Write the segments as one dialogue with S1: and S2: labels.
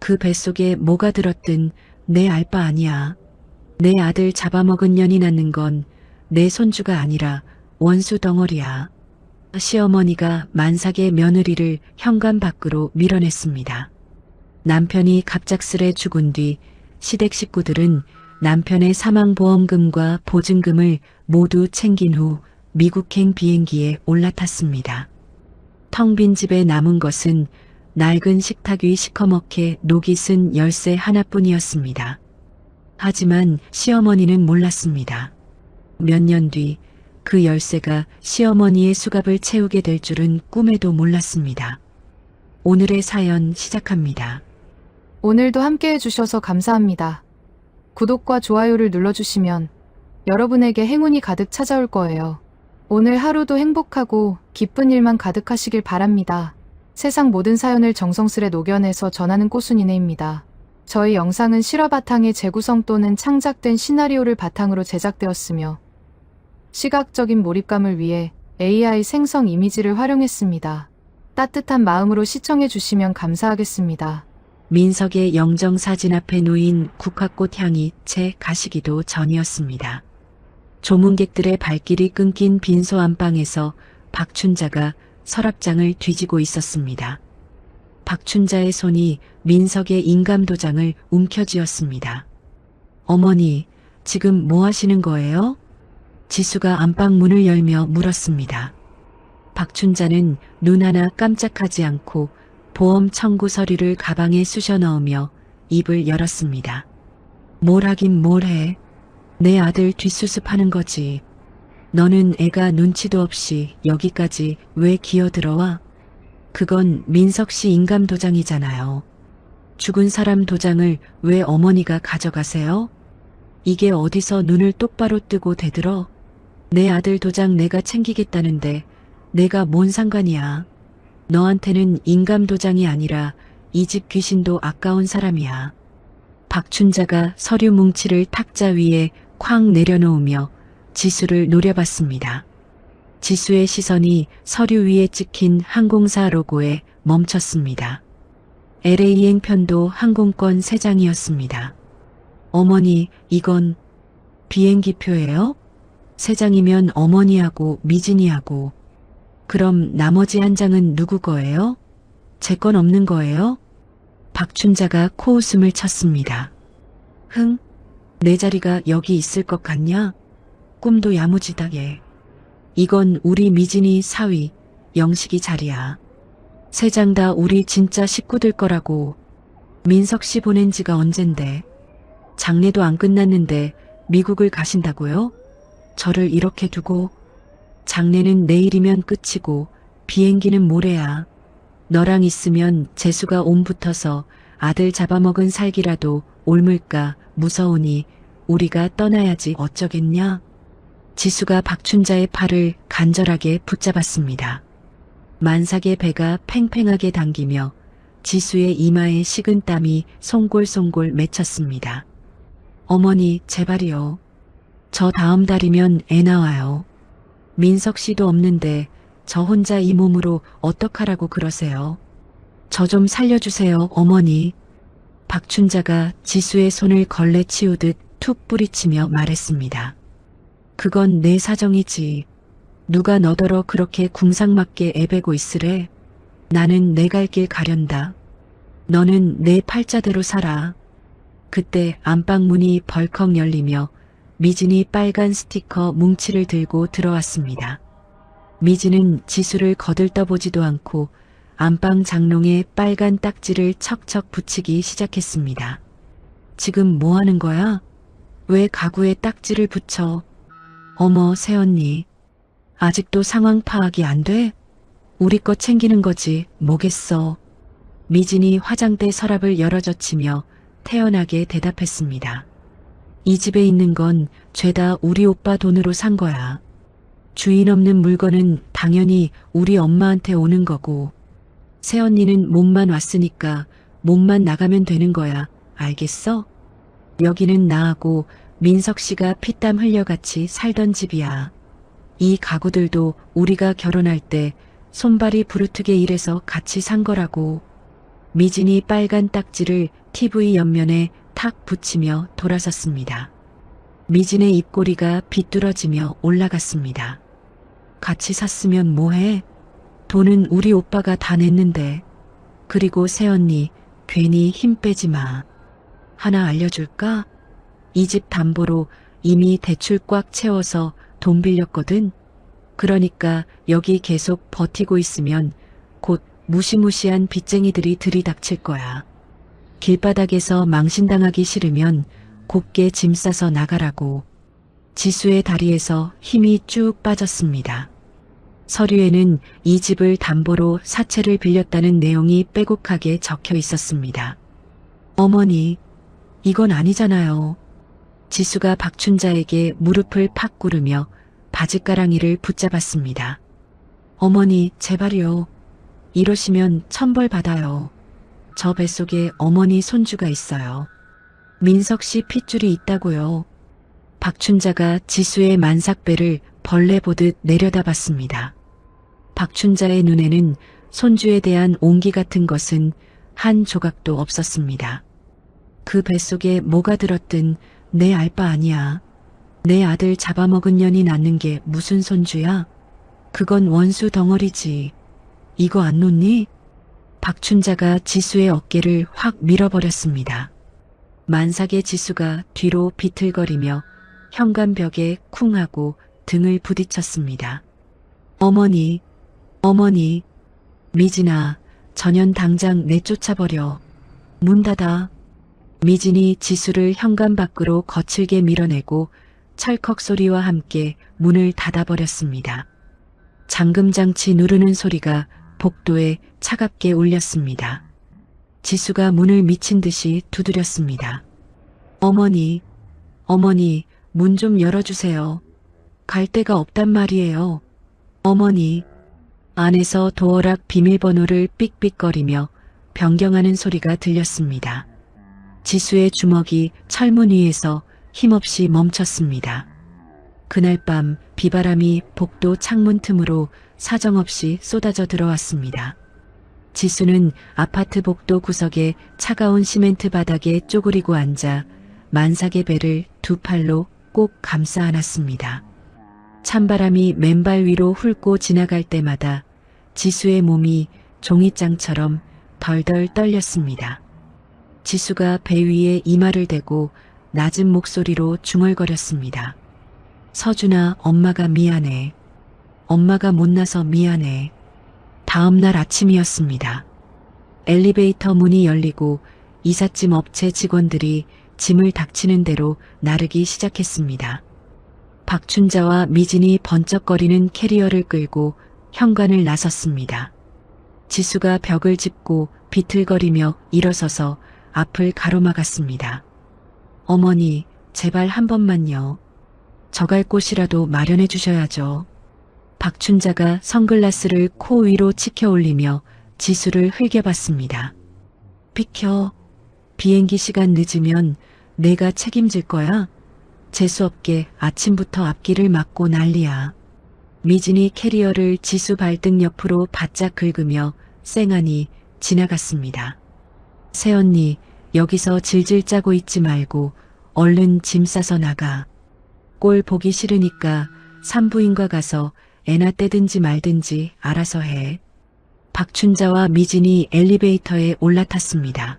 S1: 그 뱃속에 뭐가 들었든 내 알 바 아니야. 내 아들 잡아먹은 년이 낳는 건 내 손주가 아니라 원수 덩어리야. 시어머니가 만삭의 며느리를 현관 밖으로 밀어냈습니다. 남편이 갑작스레 죽은 뒤 시댁 식구들은 남편의 사망보험금과 보증금을 모두 챙긴 후 미국행 비행기에 올라탔습니다. 텅 빈 집에 남은 것은 낡은 식탁 위 시커멓게 녹이 쓴 열쇠 하나뿐이었습니다. 하지만 시어머니는 몰랐습니다. 몇 년 뒤 그 열쇠가 시어머니의 수갑을 채우게 될 줄은 꿈에도 몰랐습니다. 오늘의 사연 시작합니다.
S2: 오늘도 함께 해주셔서 감사합니다. 구독과 좋아요를 눌러주시면 여러분에게 행운이 가득 찾아올 거예요. 오늘 하루도 행복하고 기쁜 일만 가득하시길 바랍니다. 세상 모든 사연을 정성스레 녹여내서 전하는 꼬순이네입니다. 저희 영상은 실화 바탕의 재구성 또는 창작된 시나리오를 바탕으로 제작되었으며 시각적인 몰입감을 위해 AI 생성 이미지를 활용했습니다. 따뜻한 마음으로 시청해 주시면 감사하겠습니다.
S1: 민석의 영정사진 앞에 놓인 국화꽃 향이 채 가시기도 전이었습니다. 조문객들의 발길이 끊긴 빈소 안방에서 박춘자가 서랍장을 뒤지고 있었습니다. 박춘자의 손이 민석의 인감도장을 움켜쥐었습니다. 어머니, 지금 뭐 하시는 거예요? 지수가 안방 문을 열며 물었습니다. 박춘자는 눈 하나 깜짝하지 않고 보험 청구 서류를 가방에 쑤셔 넣으며 입을 열었습니다. 뭘 하긴 뭘 해. 내 아들 뒷수습하는 거지. 너는 애가 눈치도 없이 여기까지 왜 기어들어와? 그건 민석 씨 인감 도장이잖아요. 죽은 사람 도장을 왜 어머니가 가져가세요? 이게 어디서 눈을 똑바로 뜨고 대들어? 내 아들 도장 내가 챙기겠다는데 내가 뭔 상관이야. 너한테는 인감 도장이 아니라 이 집 귀신도 아까운 사람이야. 박춘자가 서류 뭉치를 탁자 위에 쾅 내려놓으며 지수를 노려봤습니다. 지수의 시선이 서류 위에 찍힌 항공사 로고에 멈췄습니다. LA행 편도 항공권 3장이었습니다. 어머니, 이건 비행기표예요? 3장이면 어머니하고 미진이하고. 그럼 나머지 1장은 누구 거예요? 제 건 없는 거예요? 박춘자가 코웃음을 쳤습니다. 흥? 내 자리가 여기 있을 것 같냐? 꿈도 야무지다 얘. 이건 우리 미진이 사위, 영식이 자리야. 3장 다 우리 진짜 식구들 거라고. 민석 씨 보낸 지가 언젠데. 장례도 안 끝났는데 미국을 가신다고요? 저를 이렇게 두고. 장례는 내일이면 끝이고 비행기는 모레야. 너랑 있으면 재수가 옴붙어서 아들 잡아먹은 살기라도 옮을까 무서우니 우리가 떠나야지 어쩌겠냐? 지수가 박춘자의 팔을 간절하게 붙잡았습니다. 만삭의 배가 팽팽하게 당기며 지수의 이마에 식은 땀이 송골송골 맺혔습니다. 어머니, 제발이요. 저 다음 달이면 애 나와요. 민석 씨도 없는데 저 혼자 이 몸으로 어떡하라고 그러세요. 저 좀 살려주세요, 어머니. 박춘자가 지수의 손을 걸레 치우듯 툭 뿌리치며 말했습니다. 그건 내 사정이지. 누가 너더러 그렇게 궁상맞게 애배고 있으래. 나는 내 갈 길 가련다. 너는 내 팔자대로 살아. 그때 안방 문이 벌컥 열리며 미진이 빨간 스티커 뭉치를 들고 들어왔습니다. 미진은 지수를 거들떠보지도 않고 안방 장롱에 빨간 딱지를 척척 붙이기 시작했습니다. 지금 뭐 하는 거야? 왜 가구에 딱지를 붙여? 어머, 새언니. 아직도 상황 파악이 안 돼? 우리 거 챙기는 거지 뭐겠어. 미진이 화장대 서랍을 열어젖히며 태연하게 대답했습니다. 이 집에 있는 건 죄다 우리 오빠 돈으로 산 거야. 주인 없는 물건은 당연히 우리 엄마한테 오는 거고. 새언니는 몸만 왔으니까 몸만 나가면 되는 거야. 알겠어? 여기는 나하고 민석 씨가 피땀 흘려같이 살던 집이야. 이 가구들도 우리가 결혼할 때 손발이 부르트게 일해서 같이 산 거라고. 미진이 빨간 딱지를 TV 옆면에 탁 붙이며 돌아섰습니다. 미진의 입꼬리가 비뚤어지며 올라갔습니다. 같이 샀으면 뭐해? 돈은 우리 오빠가 다 냈는데. 그리고 새언니, 괜히 힘 빼지 마. 하나 알려줄까? 이 집 담보로 이미 대출 꽉 채워서 돈 빌렸거든. 그러니까 여기 계속 버티고 있으면 곧 무시무시한 빚쟁이들이 들이닥칠 거야. 길바닥에서 망신당하기 싫으면 곱게 짐 싸서 나가라고. 지수의 다리에서 힘이 쭉 빠졌습니다. 서류에는 이 집을 담보로 사채를 빌렸다는 내용이 빼곡하게 적혀 있었습니다. 어머니, 이건 아니잖아요. 지수가 박춘자에게 무릎을 팍 꿇으며 바짓가랑이를 붙잡았습니다. 어머니, 제발요. 이러시면 천벌 받아요. 저 뱃속에 어머니 손주가 있어요. 민석 씨 핏줄이 있다고요. 박춘자가 지수의 만삭배를 벌레 보듯 내려다봤습니다. 박춘자의 눈에는 손주에 대한 온기 같은 것은 한 조각도 없었습니다. 그 뱃속에 뭐가 들었든 내 알 바 아니야. 내 아들 잡아먹은 년이 낳는 게 무슨 손주야? 그건 원수 덩어리지. 이거 안 놓니? 박춘자가 지수의 어깨를 확 밀어버렸습니다. 만삭의 지수가 뒤로 비틀거리며 현관벽에 쿵 하고 등을 부딪혔습니다. 어머니, 어머니, 미진아, 전현 당장 내쫓아버려. 문 닫아. 미진이 지수를 현관 밖으로 거칠게 밀어내고 철컥 소리와 함께 문을 닫아버렸습니다. 잠금장치 누르는 소리가 복도에 차갑게 울렸습니다. 지수가 문을 미친 듯이 두드렸습니다. 어머니, 어머니, 문 좀 열어주세요. 갈 데가 없단 말이에요. 어머니. 안에서 도어락 비밀번호를 삑삑거리며 변경하는 소리가 들렸습니다. 지수의 주먹이 철문 위에서 힘없이 멈췄습니다. 그날 밤 비바람이 복도 창문 틈으로 사정없이 쏟아져 들어왔습니다. 지수는 아파트 복도 구석에 차가운 시멘트 바닥에 쪼그리고 앉아 만삭의 배를 두 팔로 꼭 감싸 안았습니다. 찬바람이 맨발 위로 훑고 지나갈 때마다 지수의 몸이 종이장처럼 덜덜 떨렸습니다. 지수가 배 위에 이마를 대고 낮은 목소리로 중얼거렸습니다. 서준아, 엄마가 미안해. 엄마가 못나서 미안해. 다음 날 아침이었습니다. 엘리베이터 문이 열리고 이삿짐 업체 직원들이 짐을 닥치는 대로 나르기 시작했습니다. 박춘자와 미진이 번쩍거리는 캐리어를 끌고 현관을 나섰습니다. 지수가 벽을 짚고 비틀거리며 일어서서 앞을 가로막았습니다. 어머니, 제발 한 번만요. 저 갈 곳이라도 마련해 주셔야죠. 박춘자가 선글라스를 코 위로 치켜 올리며 지수를 흘겨봤습니다. 비켜. 비행기 시간 늦으면 내가 책임질 거야. 재수없게 아침부터 앞길을 막고 난리야. 미진이 캐리어를 지수 발등 옆으로 바짝 긁으며 쌩하니 지나갔습니다. 새언니, 여기서 질질 짜고 있지 말고 얼른 짐 싸서 나가. 꼴 보기 싫으니까 산부인과 가서 애나 떼든지 말든지 알아서 해. 박춘자와 미진이 엘리베이터에 올라탔습니다.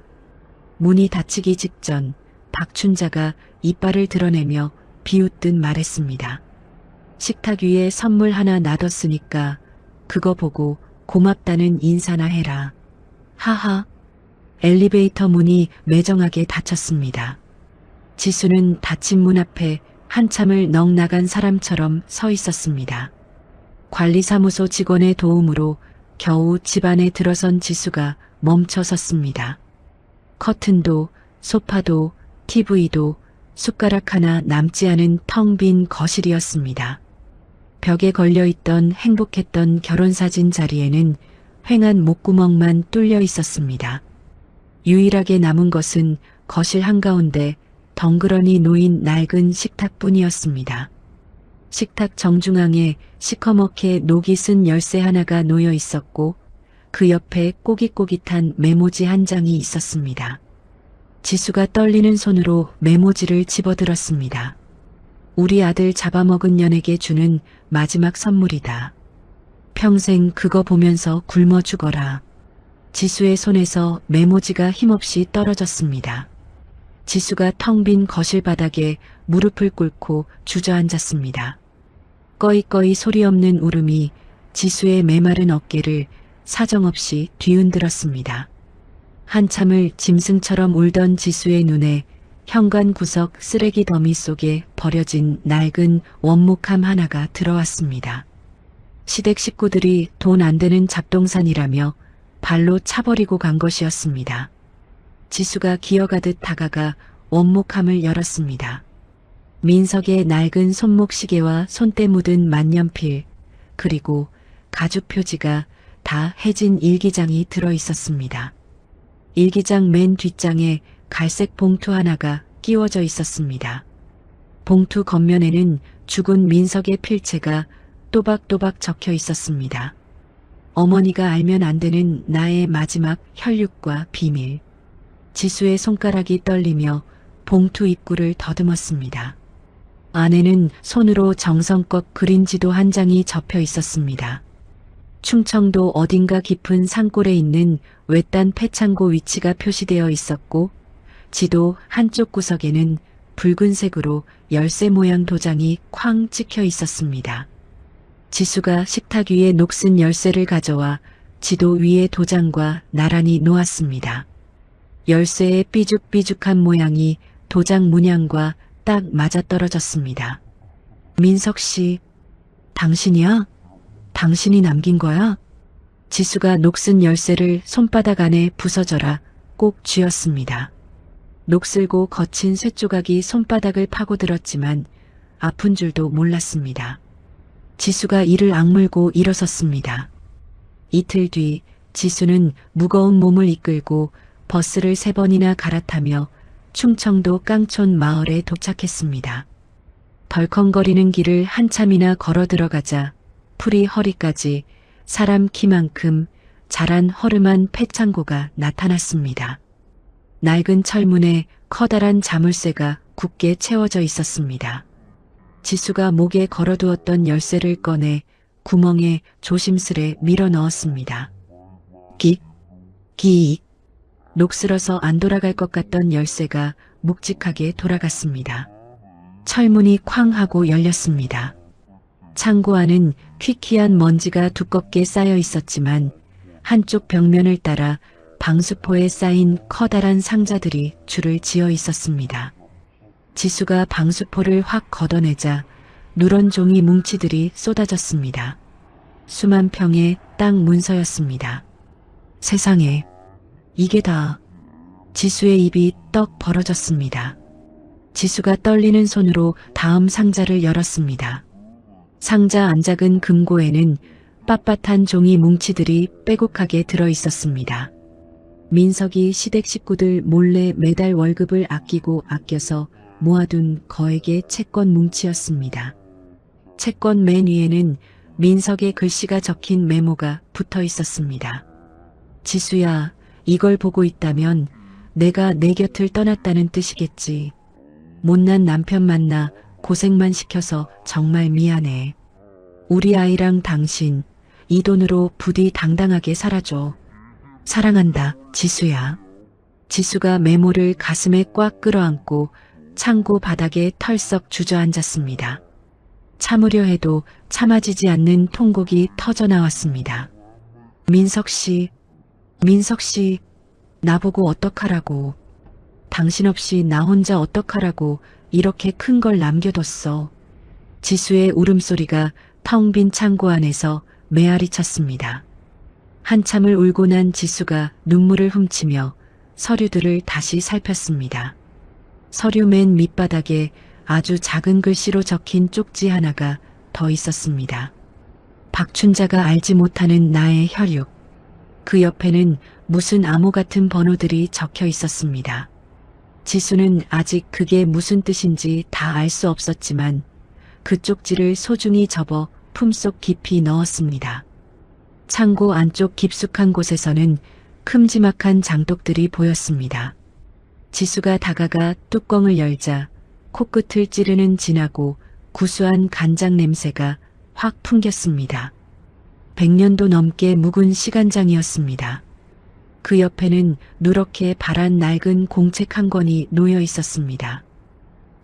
S1: 문이 닫히기 직전 박춘자가 이빨을 드러내며 비웃듯 말했습니다. 식탁 위에 선물 하나 놔뒀으니까 그거 보고 고맙다는 인사나 해라. 하하. 엘리베이터 문이 매정하게 닫혔습니다. 지수는 닫힌 문 앞에 한참을 넋 나간 사람처럼 서 있었습니다. 관리사무소 직원의 도움으로 겨우 집 안에 들어선 지수가 멈춰 섰습니다. 커튼도, 소파도, TV도 숟가락 하나 남지 않은 텅 빈 거실이었습니다. 벽에 걸려있던 행복했던 결혼사진 자리에는 휑한 목구멍만 뚫려 있었습니다. 유일하게 남은 것은 거실 한가운데 덩그러니 놓인 낡은 식탁뿐이었습니다. 식탁 정중앙에 시커멓게 녹이 쓴 열쇠 하나가 놓여 있었고 그 옆에 꼬깃꼬깃한 메모지 한 장이 있었습니다. 지수가 떨리는 손으로 메모지를 집어들었습니다. 우리 아들 잡아먹은 년에게 주는 마지막 선물이다. 평생 그거 보면서 굶어 죽어라. 지수의 손에서 메모지가 힘없이 떨어졌습니다. 지수가 텅 빈 거실 바닥에 무릎을 꿇고 주저앉았습니다. 꺼이꺼이 소리 없는 울음이 지수의 메마른 어깨를 사정없이 뒤흔들었습니다. 한참을 짐승처럼 울던 지수의 눈에 현관 구석 쓰레기 더미 속에 버려진 낡은 원목함 하나가 들어왔습니다. 시댁 식구들이 돈 안 되는 잡동산이라며 발로 차버리고 간 것이었습니다. 지수가 기어가듯 다가가 원목함을 열었습니다. 민석의 낡은 손목시계와 손때 묻은 만년필, 그리고 가죽 표지가 다 해진 일기장이 들어 있었습니다. 일기장 맨 뒷장에 갈색 봉투 하나가 끼워져 있었습니다. 봉투 겉면에는 죽은 민석의 필체가 또박또박 적혀 있었습니다. 어머니가 알면 안 되는 나의 마지막 혈육과 비밀. 지수의 손가락이 떨리며 봉투 입구를 더듬었습니다. 안에는 손으로 정성껏 그린 지도 한 장이 접혀 있었습니다. 충청도 어딘가 깊은 산골에 있는 외딴 폐창고 위치가 표시되어 있었고, 지도 한쪽 구석에는 붉은색으로 열쇠 모양 도장이 쾅 찍혀 있었습니다. 지수가 식탁 위에 녹슨 열쇠를 가져와 지도 위에 도장과 나란히 놓았습니다. 열쇠의 삐죽삐죽한 모양이 도장 문양과 딱 맞아떨어졌습니다. 민석 씨, 당신이야? 당신이 남긴 거야? 지수가 녹슨 열쇠를 손바닥 안에 부서져라 꼭 쥐었습니다. 녹슬고 거친 쇠조각이 손바닥을 파고들었지만 아픈 줄도 몰랐습니다. 지수가 이를 악물고 일어섰습니다. 이틀 뒤 지수는 무거운 몸을 이끌고 버스를 3번이나 갈아타며 충청도 깡촌 마을에 도착했습니다. 덜컹거리는 길을 한참이나 걸어 들어가자 풀이 허리까지 사람 키만큼 자란 허름한 폐창고가 나타났습니다. 낡은 철문에 커다란 자물쇠가 굳게 채워져 있었습니다. 지수가 목에 걸어두었던 열쇠를 꺼내 구멍에 조심스레 밀어 넣었습니다. 끽, 끽. 녹슬어서 안 돌아갈 것 같던 열쇠가 묵직하게 돌아갔습니다. 철문이 쾅 하고 열렸습니다. 창고 안은 퀴퀴한 먼지가 두껍게 쌓여 있었지만 한쪽 벽면을 따라 방수포에 쌓인 커다란 상자들이 줄을 지어 있었습니다. 지수가 방수포를 확 걷어내자 누런 종이 뭉치들이 쏟아졌습니다. 수만 평의 땅 문서였습니다. 세상에, 이게 다. 지수의 입이 떡 벌어졌습니다. 지수가 떨리는 손으로 다음 상자를 열었습니다. 상자 안작은 금고에는 빳빳한 종이 뭉치들이 빼곡하게 들어 있었습니다. 민석이 시댁 식구들 몰래 매달 월급을 아끼고 아껴서 모아둔 거액의 채권 뭉치였습니다. 채권 맨 위에는 민석의 글씨가 적힌 메모가 붙어 있었습니다. 지수야, 이걸 보고 있다면 내가 내 곁을 떠났다는 뜻이겠지. 못난 남편 만나 고생만 시켜서 정말 미안해. 우리 아이랑 당신, 이 돈으로 부디 당당하게 살아줘. 사랑한다, 지수야. 지수가 메모를 가슴에 꽉 끌어안고 창고 바닥에 털썩 주저앉았습니다. 참으려 해도 참아지지 않는 통곡이 터져나왔습니다. 민석 씨, 나보고 어떡하라고. 당신 없이 나 혼자 어떡하라고 이렇게 큰 걸 남겨뒀어. 지수의 울음소리가 텅 빈 창고 안에서 메아리 쳤습니다. 한참을 울고 난 지수가 눈물을 훔치며 서류들을 다시 살폈습니다. 서류 맨 밑바닥에 아주 작은 글씨로 적힌 쪽지 하나가 더 있었습니다. 박춘자가 알지 못하는 나의 혈육. 그 옆에는 무슨 암호 같은 번호들이 적혀 있었습니다. 지수는 아직 그게 무슨 뜻인지 다 알 수 없었지만 그 쪽지를 소중히 접어 품속 깊이 넣었습니다. 창고 안쪽 깊숙한 곳에서는 큼지막한 장독들이 보였습니다. 지수가 다가가 뚜껑을 열자 코끝을 찌르는 진하고 구수한 간장 냄새가 확 풍겼습니다. 100년도 넘게 묵은 시간장이었습니다. 그 옆에는 누렇게 바란 낡은 공책 한 권이 놓여 있었습니다.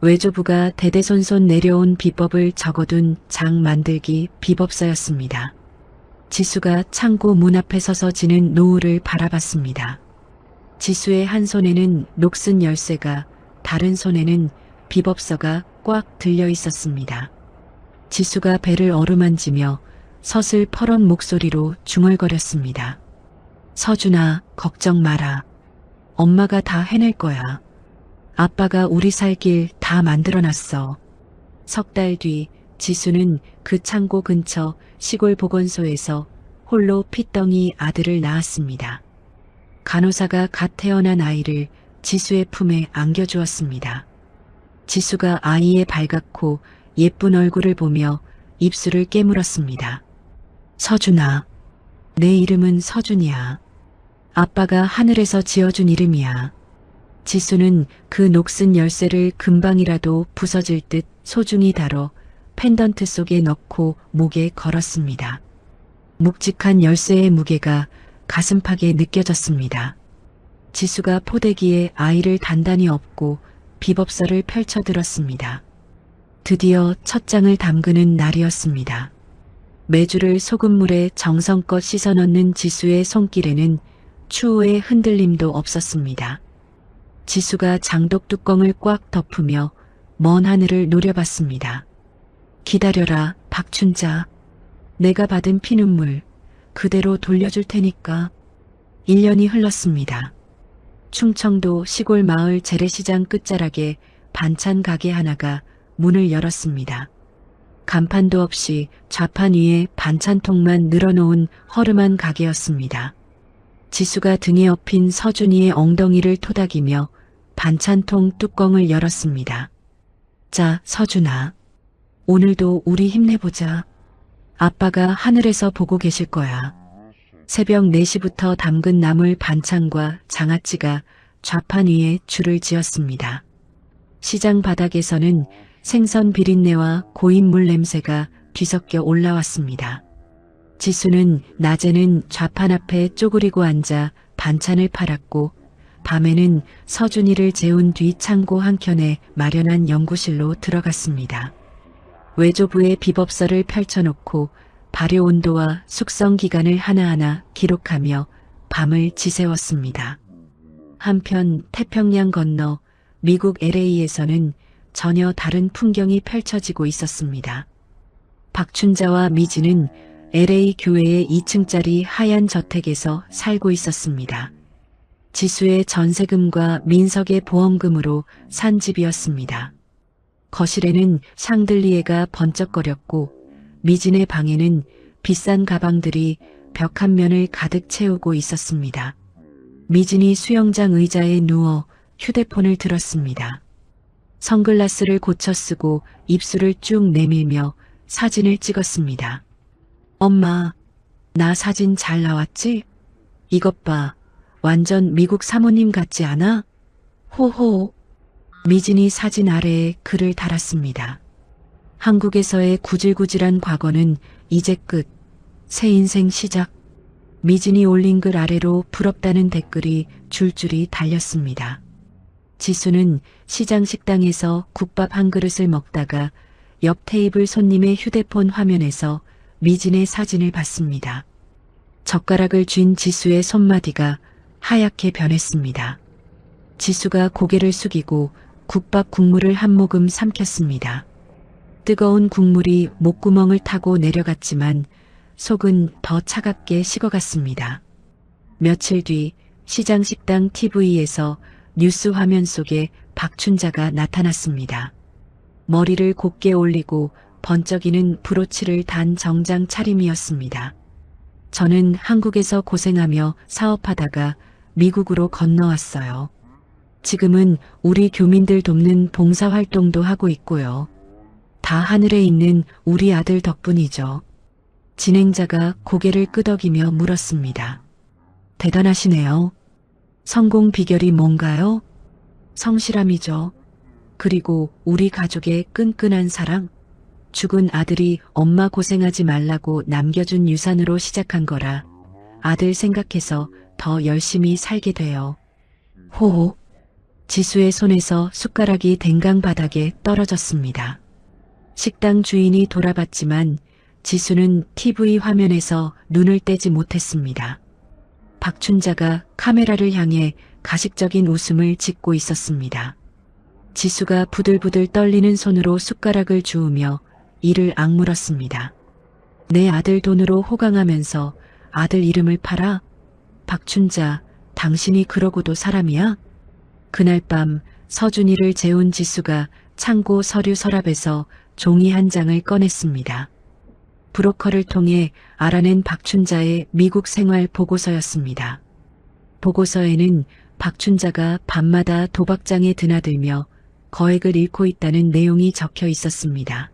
S1: 외조부가 대대손손 내려온 비법을 적어둔 장 만들기 비법서였습니다. 지수가 창고 문 앞에 서서 지는 노을을 바라봤습니다. 지수의 한 손에는 녹슨 열쇠가, 다른 손에는 비법서가 꽉 들려 있었습니다. 지수가 배를 어루만지며 서슬퍼런 목소리로 중얼거렸습니다. 서준아, 걱정 마라. 엄마가 다 해낼 거야. 아빠가 우리 살 길 다 만들어놨어. 석 달 뒤 지수는 그 창고 근처 시골 보건소에서 홀로 핏덩이 아들을 낳았습니다. 간호사가 갓 태어난 아이를 지수의 품에 안겨주었습니다. 지수가 아이의 발갛고 예쁜 얼굴을 보며 입술을 깨물었습니다. 서준아, 내 이름은 서준이야. 아빠가 하늘에서 지어준 이름이야. 지수는 그 녹슨 열쇠를 금방이라도 부서질 듯 소중히 다뤄 펜던트 속에 넣고 목에 걸었습니다. 묵직한 열쇠의 무게가 가슴팍에 느껴졌습니다. 지수가 포대기에 아이를 단단히 업고 비법서를 펼쳐들었습니다. 드디어 첫 장을 담그는 날이었습니다. 메주를 소금물에 정성껏 씻어 넣는 지수의 손길에는 추후의 흔들림도 없었습니다. 지수가 장독 뚜껑을 꽉 덮으며 먼 하늘을 노려봤습니다. 기다려라, 박춘자. 내가 받은 피눈물 그대로 돌려줄 테니까. 1년이 흘렀습니다. 충청도 시골 마을 재래시장 끝자락에 반찬 가게 하나가 문을 열었습니다. 간판도 없이 좌판 위에 반찬통만 늘어놓은 허름한 가게였습니다. 지수가 등에 업힌 서준이의 엉덩이를 토닥이며 반찬통 뚜껑을 열었습니다. 자, 서준아. 오늘도 우리 힘내보자. 아빠가 하늘에서 보고 계실 거야. 새벽 4시부터 담근 나물 반찬과 장아찌가 좌판 위에 줄을 지었습니다. 시장 바닥에서는 생선 비린내와 고인 물 냄새가 뒤섞여 올라왔습니다. 지수는 낮에는 좌판 앞에 쪼그리고 앉아 반찬을 팔았고 밤에는 서준이를 재운 뒤 창고 한켠에 마련한 연구실로 들어갔습니다. 외조부의 비법서를 펼쳐놓고 발효 온도와 숙성 기간을 하나하나 기록하며 밤을 지새웠습니다. 한편 태평양 건너 미국 LA에서는 전혀 다른 풍경이 펼쳐지고 있었습니다. 박춘자와 미지는 LA 교회의 2층짜리 하얀 저택에서 살고 있었습니다. 지수의 전세금과 민석의 보험금으로 산 집이었습니다. 거실에는 샹들리에가 번쩍거렸고 미진의 방에는 비싼 가방들이 벽 한 면을 가득 채우고 있었습니다. 미진이 수영장 의자에 누워 휴대폰을 들었습니다. 선글라스를 고쳐 쓰고 입술을 쭉 내밀며 사진을 찍었습니다. 엄마, 나 사진 잘 나왔지? 이것 봐. 완전 미국 사모님 같지 않아? 호호. 미진이 사진 아래에 글을 달았습니다. 한국에서의 구질구질한 과거는 이제 끝. 새 인생 시작. 미진이 올린 글 아래로 부럽다는 댓글이 줄줄이 달렸습니다. 지수는 시장 식당에서 국밥 한 그릇을 먹다가 옆 테이블 손님의 휴대폰 화면에서 미진의 사진을 봤습니다. 젓가락을 쥔 지수의 손마디가 하얗게 변했습니다. 지수가 고개를 숙이고 국밥 국물을 한 모금 삼켰습니다. 뜨거운 국물이 목구멍을 타고 내려갔지만 속은 더 차갑게 식어갔습니다. 며칠 뒤 시장 식당 TV에서 뉴스 화면 속에 박춘자가 나타났습니다. 머리를 곧게 올리고 번쩍이는 브로치를 단 정장 차림이었습니다. 저는 한국에서 고생하며 사업하다가 미국으로 건너왔어요. 지금은 우리 교민들 돕는 봉사활동도 하고 있고요. 다 하늘에 있는 우리 아들 덕분이죠. 진행자가 고개를 끄덕이며 물었습니다. 대단하시네요. 성공 비결이 뭔가요? 성실함이죠. 그리고 우리 가족의 끈끈한 사랑. 죽은 아들이 엄마 고생하지 말라고 남겨준 유산으로 시작한 거라 아들 생각해서 더 열심히 살게 돼요. 호호. 지수의 손에서 숟가락이 댕강 바닥에 떨어졌습니다. 식당 주인이 돌아봤지만 지수는 TV 화면에서 눈을 떼지 못했습니다. 박춘자가 카메라를 향해 가식적인 웃음을 짓고 있었습니다. 지수가 부들부들 떨리는 손으로 숟가락을 주우며 이를 악물었습니다. 내 아들 돈으로 호강하면서 아들 이름을 팔아? 박춘자, 당신이 그러고도 사람이야? 그날 밤 서준이를 재운 지수가 창고 서류 서랍에서 종이 한 장을 꺼냈습니다. 브로커를 통해 알아낸 박춘자의 미국 생활 보고서였습니다. 보고서에는 박춘자가 밤마다 도박장에 드나들며 거액을 잃고 있다는 내용이 적혀 있었습니다.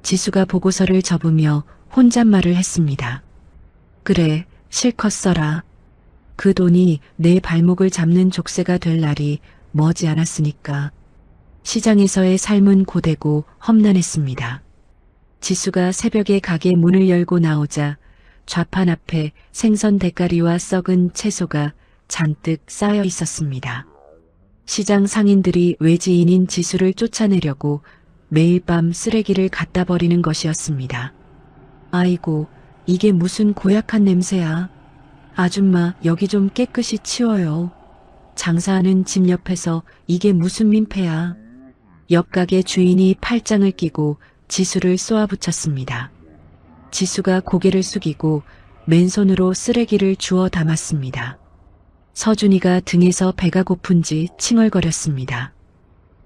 S1: 지수가 보고서를 접으며 혼잣말을 했습니다. 그래, 실컷 써라. 그 돈이 내 발목을 잡는 족쇄가 될 날이 머지 않았으니까. 시장에서의 삶은 고되고 험난했습니다. 지수가 새벽에 가게 문을 열고 나오자 좌판 앞에 생선 대가리와 썩은 채소가 잔뜩 쌓여 있었습니다. 시장 상인들이 외지인인 지수를 쫓아내려고 매일 밤 쓰레기를 갖다 버리는 것이었습니다. 아이고, 이게 무슨 고약한 냄새야. 아줌마, 여기 좀 깨끗이 치워요. 장사하는 집 옆에서 이게 무슨 민폐야. 옆 가게 주인이 팔짱을 끼고 지수를 쏘아붙였습니다. 지수가 고개를 숙이고 맨손으로 쓰레기를 주워 담았습니다. 서준이가 등에서 배가 고픈지 칭얼거렸습니다.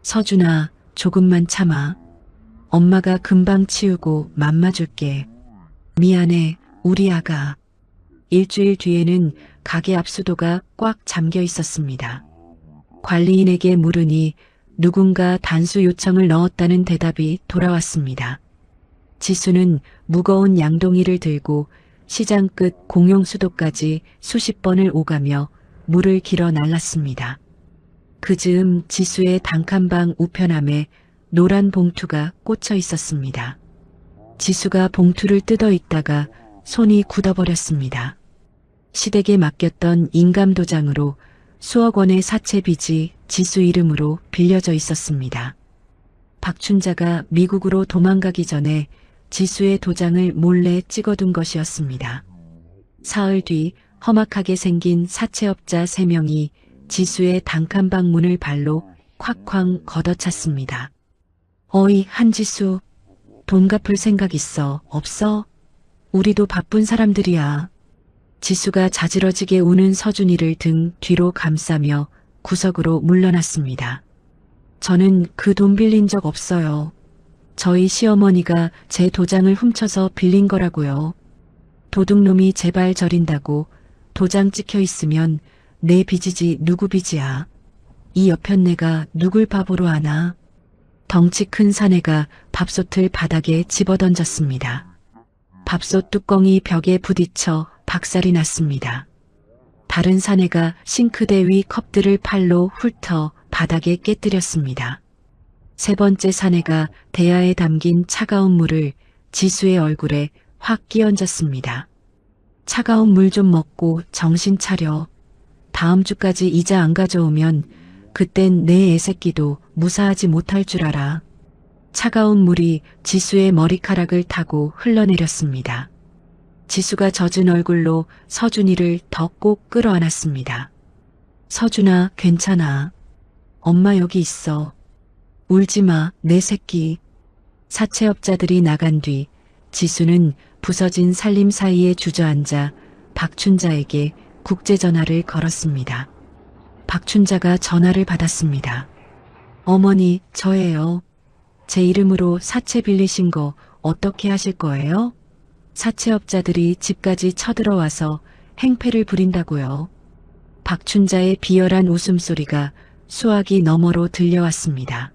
S1: 서준아, 조금만 참아. 엄마가 금방 치우고 맘마줄게. 미안해, 우리 아가. 일주일 뒤에는 가게 앞수도가 꽉 잠겨 있었습니다. 관리인에게 물으니 누군가 단수 요청을 넣었다는 대답이 돌아왔습니다. 지수는 무거운 양동이를 들고 시장 끝 공용수도까지 수십 번을 오가며 물을 길어 날랐습니다. 그 즈음 지수의 단칸방 우편함에 노란 봉투가 꽂혀 있었습니다. 지수가 봉투를 뜯어 있다가 손이 굳어버렸습니다. 시댁에 맡겼던 인감도장으로 수억 원의 사채 빚이 지수 이름으로 빌려져 있었습니다. 박춘자가 미국으로 도망가기 전에 지수의 도장을 몰래 찍어둔 것이었습니다. 사흘 뒤 험악하게 생긴 사채업자 3명이 지수의 단칸방 문을 발로 콱콱 걷어찼습니다. 어이, 한지수. 돈 갚을 생각 있어? 없어? 우리도 바쁜 사람들이야. 지수가 자지러지게 우는 서준이를 등 뒤로 감싸며 구석으로 물러났습니다. 저는 그 돈 빌린 적 없어요. 저희 시어머니가 제 도장을 훔쳐서 빌린 거라고요. 도둑놈이 제발 저린다고 도장 찍혀 있으면 내 빚이지 누구 빚이야. 이 여편네가 누굴 바보로 아나. 덩치 큰 사내가 밥솥을 바닥에 집어던졌습니다. 밥솥 뚜껑이 벽에 부딪혀 박살이 났습니다. 다른 사내가 싱크대 위 컵들을 팔로 훑어 바닥에 깨뜨렸습니다. 세 번째 사내가 대야에 담긴 차가운 물을 지수의 얼굴에 확 끼얹었습니다. 차가운 물 좀 먹고 정신 차려. 다음 주까지 이자 안 가져오면 그땐 내 애새끼도 무사하지 못할 줄 알아. 차가운 물이 지수의 머리카락을 타고 흘러내렸습니다. 지수가 젖은 얼굴로 서준이를 더 꼭 끌어안았습니다. 서준아, 괜찮아. 엄마 여기 있어. 울지 마, 내 새끼. 사채업자들이 나간 뒤 지수는 부서진 살림 사이에 주저앉아 박춘자에게 국제전화를 걸었습니다. 박춘자가 전화를 받았습니다. 어머니, 저예요. 제 이름으로 사채 빌리신 거 어떻게 하실 거예요? 사채업자들이 집까지 쳐들어와서 행패를 부린다고요. 박춘자의 비열한 웃음소리가 수화기 너머로 들려왔습니다.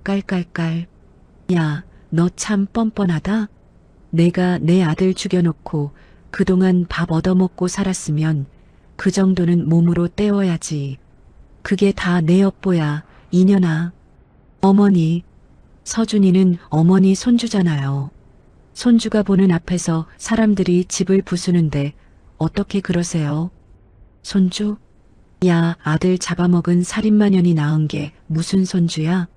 S1: 깔깔깔. 야, 너 참 뻔뻔하다. 내가 내 아들 죽여놓고 그동안 밥 얻어먹고 살았으면 그 정도는 몸으로 때워야지. 그게 다 내 엿보야, 이년아. 어머니, 서준이는 어머니 손주잖아요. 손주가 보는 앞에서 사람들이 집을 부수는데 어떻게 그러세요? 손주? 야, 아들 잡아먹은 살인마년이 낳은 게 무슨 손주야?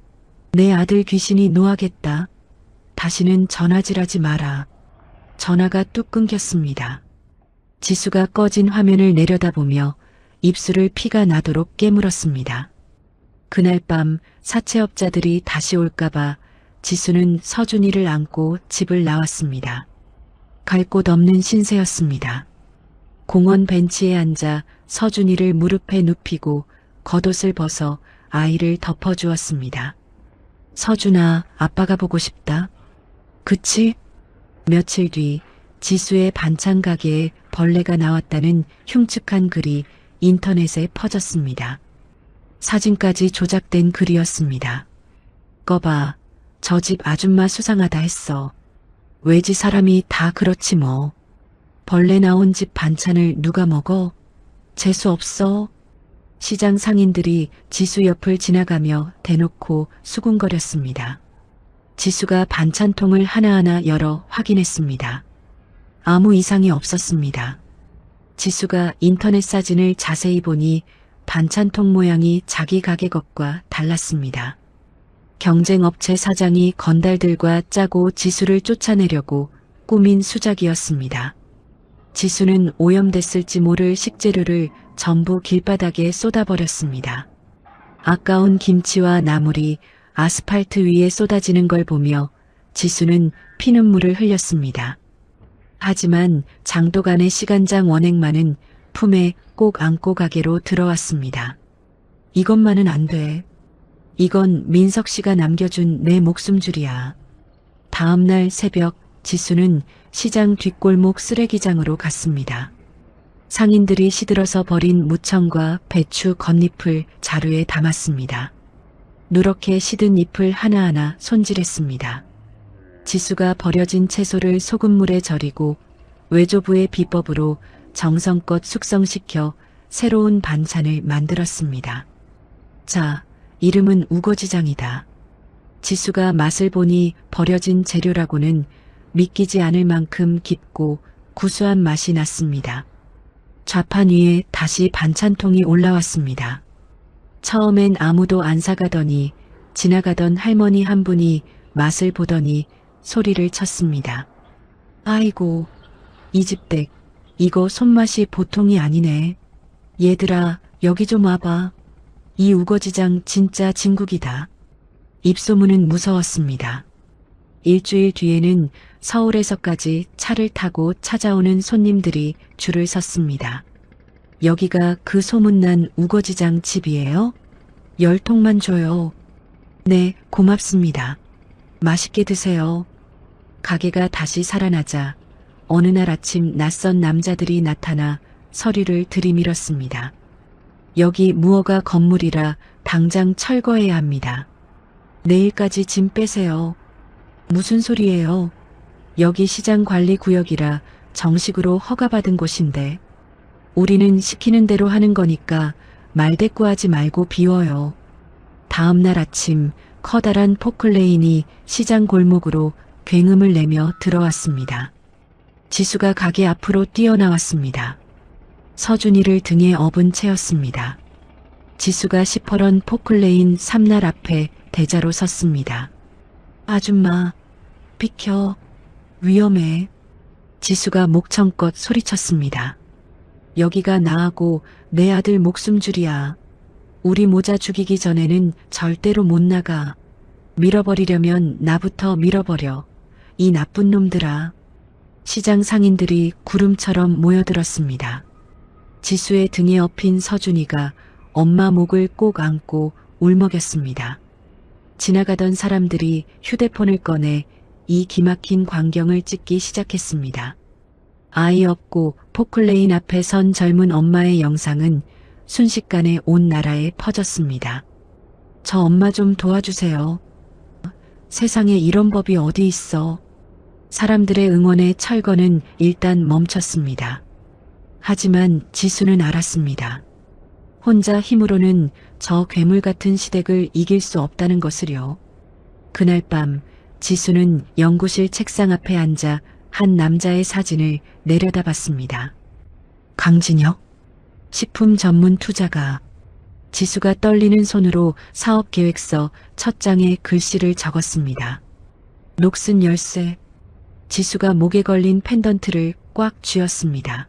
S1: 내 아들 귀신이 노하겠다. 다시는 전화질하지 마라. 전화가 뚝 끊겼습니다. 지수가 꺼진 화면을 내려다보며 입술을 피가 나도록 깨물었습니다. 그날 밤 사채업자들이 다시 올까봐 지수는 서준이를 안고 집을 나왔습니다. 갈 곳 없는 신세였습니다. 공원 벤치에 앉아 서준이를 무릎에 눕히고 겉옷을 벗어 아이를 덮어주었습니다. 서준아, 아빠가 보고 싶다. 그치? 며칠 뒤 지수의 반찬 가게에 벌레가 나왔다는 흉측한 글이 인터넷에 퍼졌습니다. 사진까지 조작된 글이었습니다. 꺼봐, 저 집 아줌마 수상하다 했어. 외지 사람이 다 그렇지 뭐. 벌레 나온 집 반찬을 누가 먹어? 재수 없어. 시장 상인들이 지수 옆을 지나가며 대놓고 수군거렸습니다. 지수가 반찬통을 하나하나 열어 확인했습니다. 아무 이상이 없었습니다. 지수가 인터넷 사진을 자세히 보니 반찬통 모양이 자기 가게 것과 달랐습니다. 경쟁업체 사장이 건달들과 짜고 지수를 쫓아내려고 꾸민 수작이었습니다. 지수는 오염됐을지 모를 식재료를 전부 길바닥에 쏟아버렸습니다. 아까운 김치와 나물이 아스팔트 위에 쏟아지는 걸 보며 지수는 피눈물을 흘렸습니다. 하지만 장독안의 시간장 원액만은 품에 꼭 안고 가게로 들어왔습니다. 이것만은 안 돼. 이건 민석 씨가 남겨준 내 목숨줄이야. 다음 날 새벽 지수는 시장 뒷골목 쓰레기장으로 갔습니다. 상인들이 시들어서 버린 무청과 배추 겉잎을 자루에 담았습니다. 누렇게 시든 잎을 하나하나 손질했습니다. 지수가 버려진 채소를 소금물에 절이고 외조부의 비법으로 정성껏 숙성시켜 새로운 반찬을 만들었습니다. 자, 이름은 우거지장이다. 지수가 맛을 보니 버려진 재료라고는 믿기지 않을 만큼 깊고 구수한 맛이 났습니다. 좌판 위에 다시 반찬통이 올라왔습니다. 처음엔 아무도 안 사가더니 지나가던 할머니 한 분이 맛을 보더니 소리를 쳤습니다. 아이고, 이 집 댁, 이거 손맛이 보통이 아니네. 얘들아, 여기 좀 와봐. 이 우거지장 진짜 진국이다. 입소문은 무서웠습니다. 일주일 뒤에는 서울에서까지 차를 타고 찾아오는 손님들이 줄을 섰습니다. 여기가 그 소문난 우거지장 집이에요? 10통만 줘요. 네, 고맙습니다. 맛있게 드세요. 가게가 다시 살아나자 어느 날 아침 낯선 남자들이 나타나 서류를 들이밀었습니다. 여기 무허가 건물이라 당장 철거해야 합니다. 내일까지 짐 빼세요. 무슨 소리예요? 여기 시장관리구역이라 정식으로 허가받은 곳인데 우리는 시키는 대로 하는 거니까 말대꾸하지 말고 비워요. 다음 날 아침 커다란 포클레인이 시장 골목으로 굉음을 내며 들어왔습니다. 지수가 가게 앞으로 뛰어나왔습니다. 서준이를 등에 업은 채였습니다. 지수가 시퍼런 포클레인 삼날 앞에 대자로 섰습니다. 아줌마, 비켜. 위험해. 지수가 목청껏 소리쳤습니다. 여기가 나하고 내 아들 목숨줄이야. 우리 모자 죽이기 전에는 절대로 못 나가. 밀어버리려면 나부터 밀어버려. 이 나쁜 놈들아. 시장 상인들이 구름처럼 모여들었습니다. 지수의 등에 엎인 서준이가 엄마 목을 꼭 안고 울먹였습니다. 지나가던 사람들이 휴대폰을 꺼내 이 기막힌 광경을 찍기 시작했습니다. 아이 없고 포클레인 앞에 선 젊은 엄마의 영상은 순식간에 온 나라에 퍼졌습니다. 저 엄마 좀 도와주세요. 세상에 이런 법이 어디 있어. 사람들의 응원에 철거는 일단 멈췄습니다. 하지만 지수는 알았습니다. 혼자 힘으로는 저 괴물 같은 시댁을 이길 수 없다는 것을요. 그날 밤 지수는 연구실 책상 앞에 앉아 한 남자의 사진을 내려다봤습니다. 강진혁, 식품 전문 투자가. 지수가 떨리는 손으로 사업계획서 첫 장에 글씨를 적었습니다. 녹슨 열쇠. 지수가 목에 걸린 펜던트를 꽉 쥐었습니다.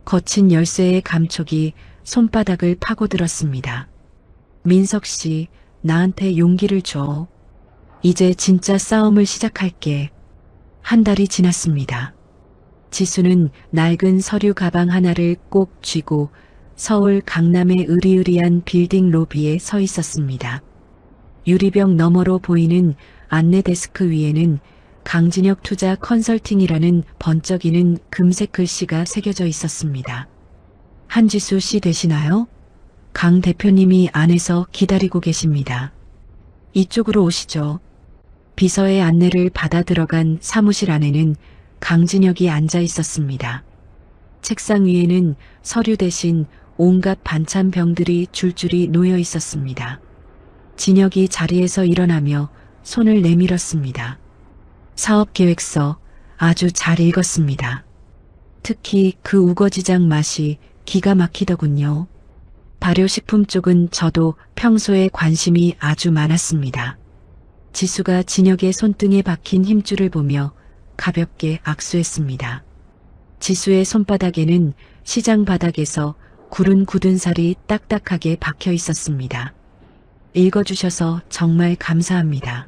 S1: 거친 열쇠의 감촉이 손바닥을 파고들었습니다. 민석 씨, 나한테 용기를 줘. 이제 진짜 싸움을 시작할게. 한 달이 지났습니다. 지수는 낡은 서류 가방 하나를 꼭 쥐고 서울 강남의 으리으리한 빌딩 로비에 서 있었습니다. 유리병 너머로 보이는 안내 데스크 위에는 강진혁 투자 컨설팅이라는 번쩍이는 금색 글씨가 새겨져 있었습니다. 한지수 씨 되시나요? 강 대표님이 안에서 기다리고 계십니다. 이쪽으로 오시죠. 비서의 안내를 받아 들어간 사무실 안에는 강진혁이 앉아 있었습니다. 책상 위에는 서류 대신 온갖 반찬병들이 줄줄이 놓여 있었습니다. 진혁이 자리에서 일어나며 손을 내밀었습니다. 사업계획서 아주 잘 읽었습니다. 특히 그 우거지장 맛이 기가 막히더군요. 발효식품 쪽은 저도 평소에 관심이 아주 많았습니다. 지수가 진혁의 손등에 박힌 힘줄을 보며 가볍게 악수했습니다. 지수의 손바닥에는 시장 바닥에서 구른 굳은 살이 딱딱하게 박혀 있었습니다. 읽어주셔서 정말 감사합니다.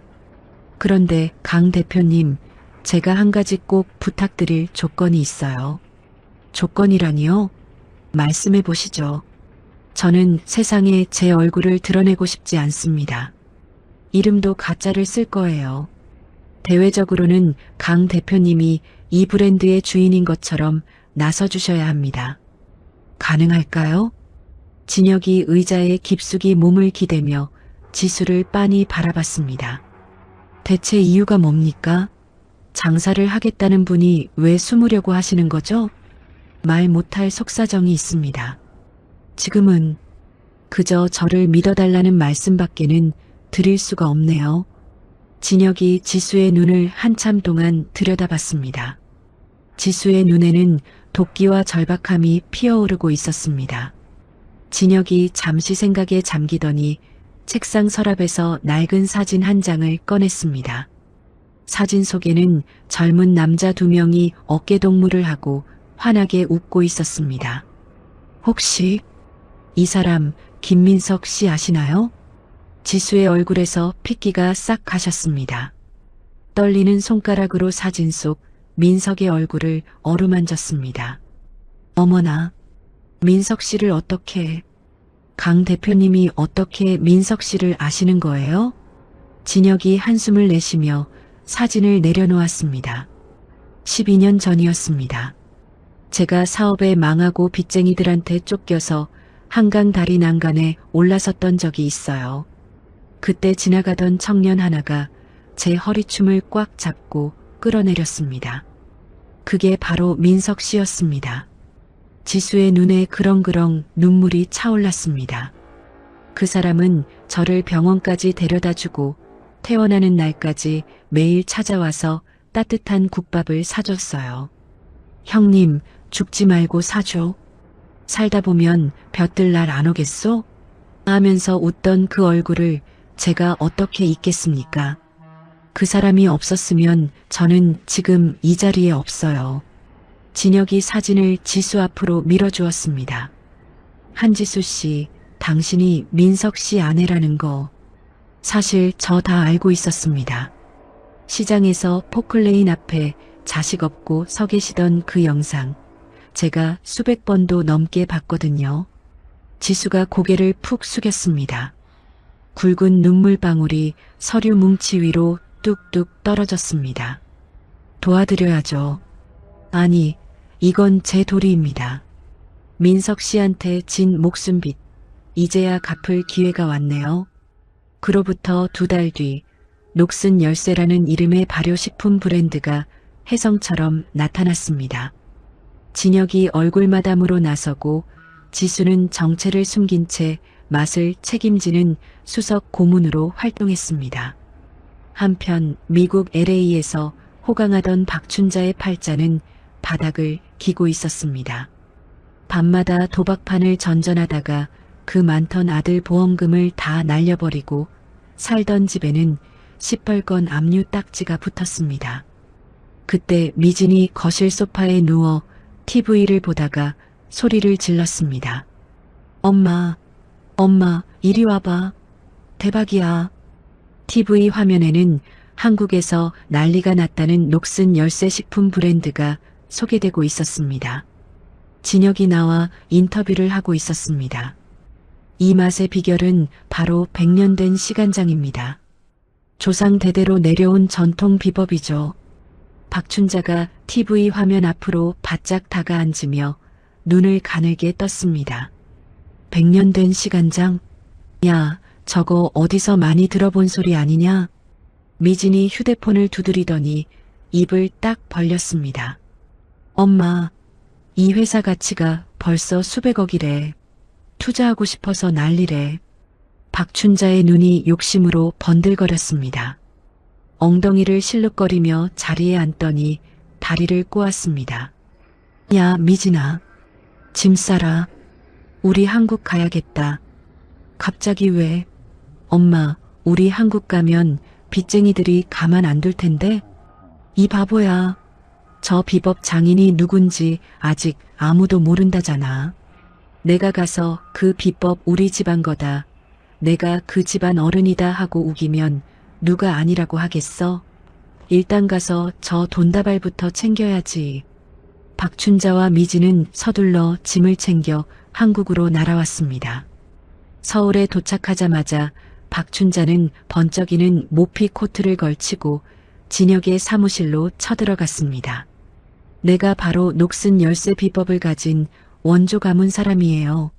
S1: 그런데 강 대표님, 제가 한 가지 꼭 부탁드릴 조건이 있어요. 조건이라니요? 말씀해 보시죠. 저는 세상에 제 얼굴을 드러내고 싶지 않습니다. 이름도 가짜를 쓸 거예요. 대외적으로는 강 대표님이 이 브랜드의 주인인 것처럼 나서주셔야 합니다. 가능할까요? 진혁이 의자에 깊숙이 몸을 기대며 지수를 빤히 바라봤습니다. 대체 이유가 뭡니까? 장사를 하겠다는 분이 왜 숨으려고 하시는 거죠? 말 못할 속사정이 있습니다. 지금은 그저 저를 믿어달라는 말씀밖에는 드릴 수가 없네요. 진혁이 지수의 눈을 한참 동안 들여다봤습니다. 지수의 눈에는 도끼와 절박함이 피어오르고 있었습니다. 진혁이 잠시 생각에 잠기더니 책상 서랍에서 낡은 사진 한 장을 꺼냈습니다. 사진 속에는 젊은 남자 2명이 어깨동무를 하고 환하게 웃고 있었습니다. 혹시 이 사람 김민석 씨 아시나요? 지수의 얼굴에서 핏기가 싹 가셨습니다. 떨리는 손가락으로 사진 속 민석의 얼굴을 어루만졌습니다. 어머나, 민석 씨를 어떻게, 강 대표님이 어떻게 민석 씨를 아시는 거예요? 진혁이 한숨을 내쉬며 사진을 내려놓았습니다. 12년 전이었습니다. 제가 사업에 망하고 빚쟁이들한테 쫓겨서 한강 다리 난간에 올라섰던 적이 있어요. 그때 지나가던 청년 하나가 제 허리춤을 꽉 잡고 끌어내렸습니다. 그게 바로 민석 씨였습니다. 지수의 눈에 그렁그렁 눈물이 차올랐습니다. 그 사람은 저를 병원까지 데려다주고 퇴원하는 날까지 매일 찾아와서 따뜻한 국밥을 사줬어요. 형님, 죽지 말고 사줘. 살다 보면 볕들 날 안 오겠소? 하면서 웃던 그 얼굴을 제가 어떻게 잊겠습니까? 그 사람이 없었으면 저는 지금 이 자리에 없어요. 진혁이 사진을 지수 앞으로 밀어주었습니다. 한지수 씨, 당신이 민석 씨 아내라는 거 사실 저 다 알고 있었습니다. 시장에서 포클레인 앞에 자식 없고 서 계시던 그 영상 제가 수백 번도 넘게 봤거든요. 지수가 고개를 푹 숙였습니다. 굵은 눈물방울이 서류 뭉치 위로 뚝뚝 떨어졌습니다. 도와드려야죠. 아니, 이건 제 도리입니다. 민석 씨한테 진 목숨빚, 이제야 갚을 기회가 왔네요. 그로부터 2달 뒤 녹슨 열쇠라는 이름의 발효식품 브랜드가 혜성처럼 나타났습니다. 진혁이 얼굴마담으로 나서고 지수는 정체를 숨긴 채 맛을 책임지는 수석 고문으로 활동했습니다. 한편 미국 LA에서 호강하던 박춘자의 팔자는 바닥을 기고 있었습니다. 밤마다 도박판을 전전하다가 그 많던 아들 보험금을 다 날려버리고 살던 집에는 시뻘건 압류 딱지가 붙었습니다. 그때 미진이 거실 소파에 누워 TV를 보다가 소리를 질렀습니다. 엄마, 이리 와봐. 대박이야. TV 화면에는 한국에서 난리가 났다는 녹슨 열쇠 식품 브랜드가 소개되고 있었습니다. 진혁이 나와 인터뷰를 하고 있었습니다. 이 맛의 비결은 바로 100년 된 시간장입니다. 조상 대대로 내려온 전통 비법이죠. 박춘자가 TV 화면 앞으로 바짝 다가앉으며 눈을 가늘게 떴습니다. 100년 된 시간장? 야, 저거 어디서 많이 들어본 소리 아니냐? 미진이 휴대폰을 두드리더니 입을 딱 벌렸습니다. 엄마, 이 회사 가치가 벌써 수백억이래. 투자하고 싶어서 난리래. 박춘자의 눈이 욕심으로 번들거렸습니다. 엉덩이를 실룩거리며 자리에 앉더니 다리를 꼬았습니다. 야, 미진아. 짐 싸라. 우리 한국 가야겠다. 갑자기 왜? 엄마, 우리 한국 가면 빚쟁이들이 가만 안 둘 텐데? 이 바보야. 저 비법 장인이 누군지 아직 아무도 모른다잖아. 내가 가서 그 비법 우리 집안 거다. 내가 그 집안 어른이다 하고 우기면 누가 아니라고 하겠어? 일단 가서 저 돈다발부터 챙겨야지. 박춘자와 미진은 서둘러 짐을 챙겨 한국으로 날아왔습니다. 서울에 도착하자마자 박춘자는 번쩍이는 모피 코트를 걸치고 진혁의 사무실로 쳐들어갔습니다. 내가 바로 녹슨 열쇠 비법을 가진 원조 가문 사람이에요.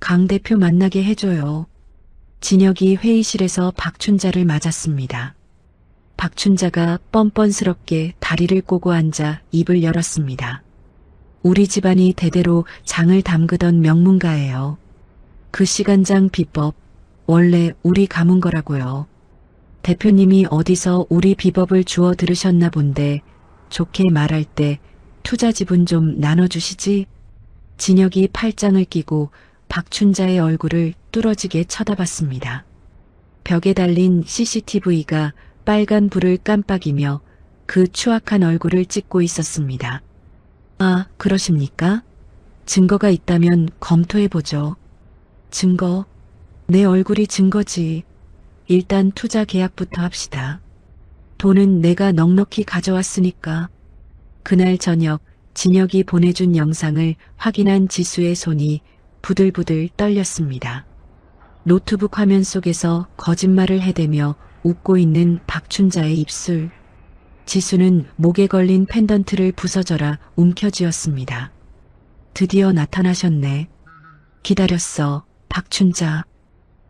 S1: 강 대표 만나게 해줘요. 진혁이 회의실에서 박춘자를 맞았습니다. 박춘자가 뻔뻔스럽게 다리를 꼬고 앉아 입을 열었습니다. 우리 집안이 대대로 장을 담그던 명문가예요. 그 시간장 비법 원래 우리 가문 거라고요. 대표님이 어디서 우리 비법을 주워 들으셨나 본데 좋게 말할 때 투자 지분 좀 나눠주시지? 진혁이 팔짱을 끼고 박춘자의 얼굴을 뚫어지게 쳐다봤습니다. 벽에 달린 CCTV가 빨간 불을 깜빡이며 그 추악한 얼굴을 찍고 있었습니다. 아, 그러십니까? 증거가 있다면 검토해보죠. 증거? 내 얼굴이 증거지. 일단 투자 계약부터 합시다. 돈은 내가 넉넉히 가져왔으니까. 그날 저녁 진혁이 보내준 영상을 확인한 지수의 손이 부들부들 떨렸습니다. 노트북 화면 속에서 거짓말을 해대며 웃고 있는 박춘자의 입술. 지수는 목에 걸린 펜던트를 부서져라 움켜쥐었습니다. 드디어 나타나셨네. 기다렸어, 박춘자.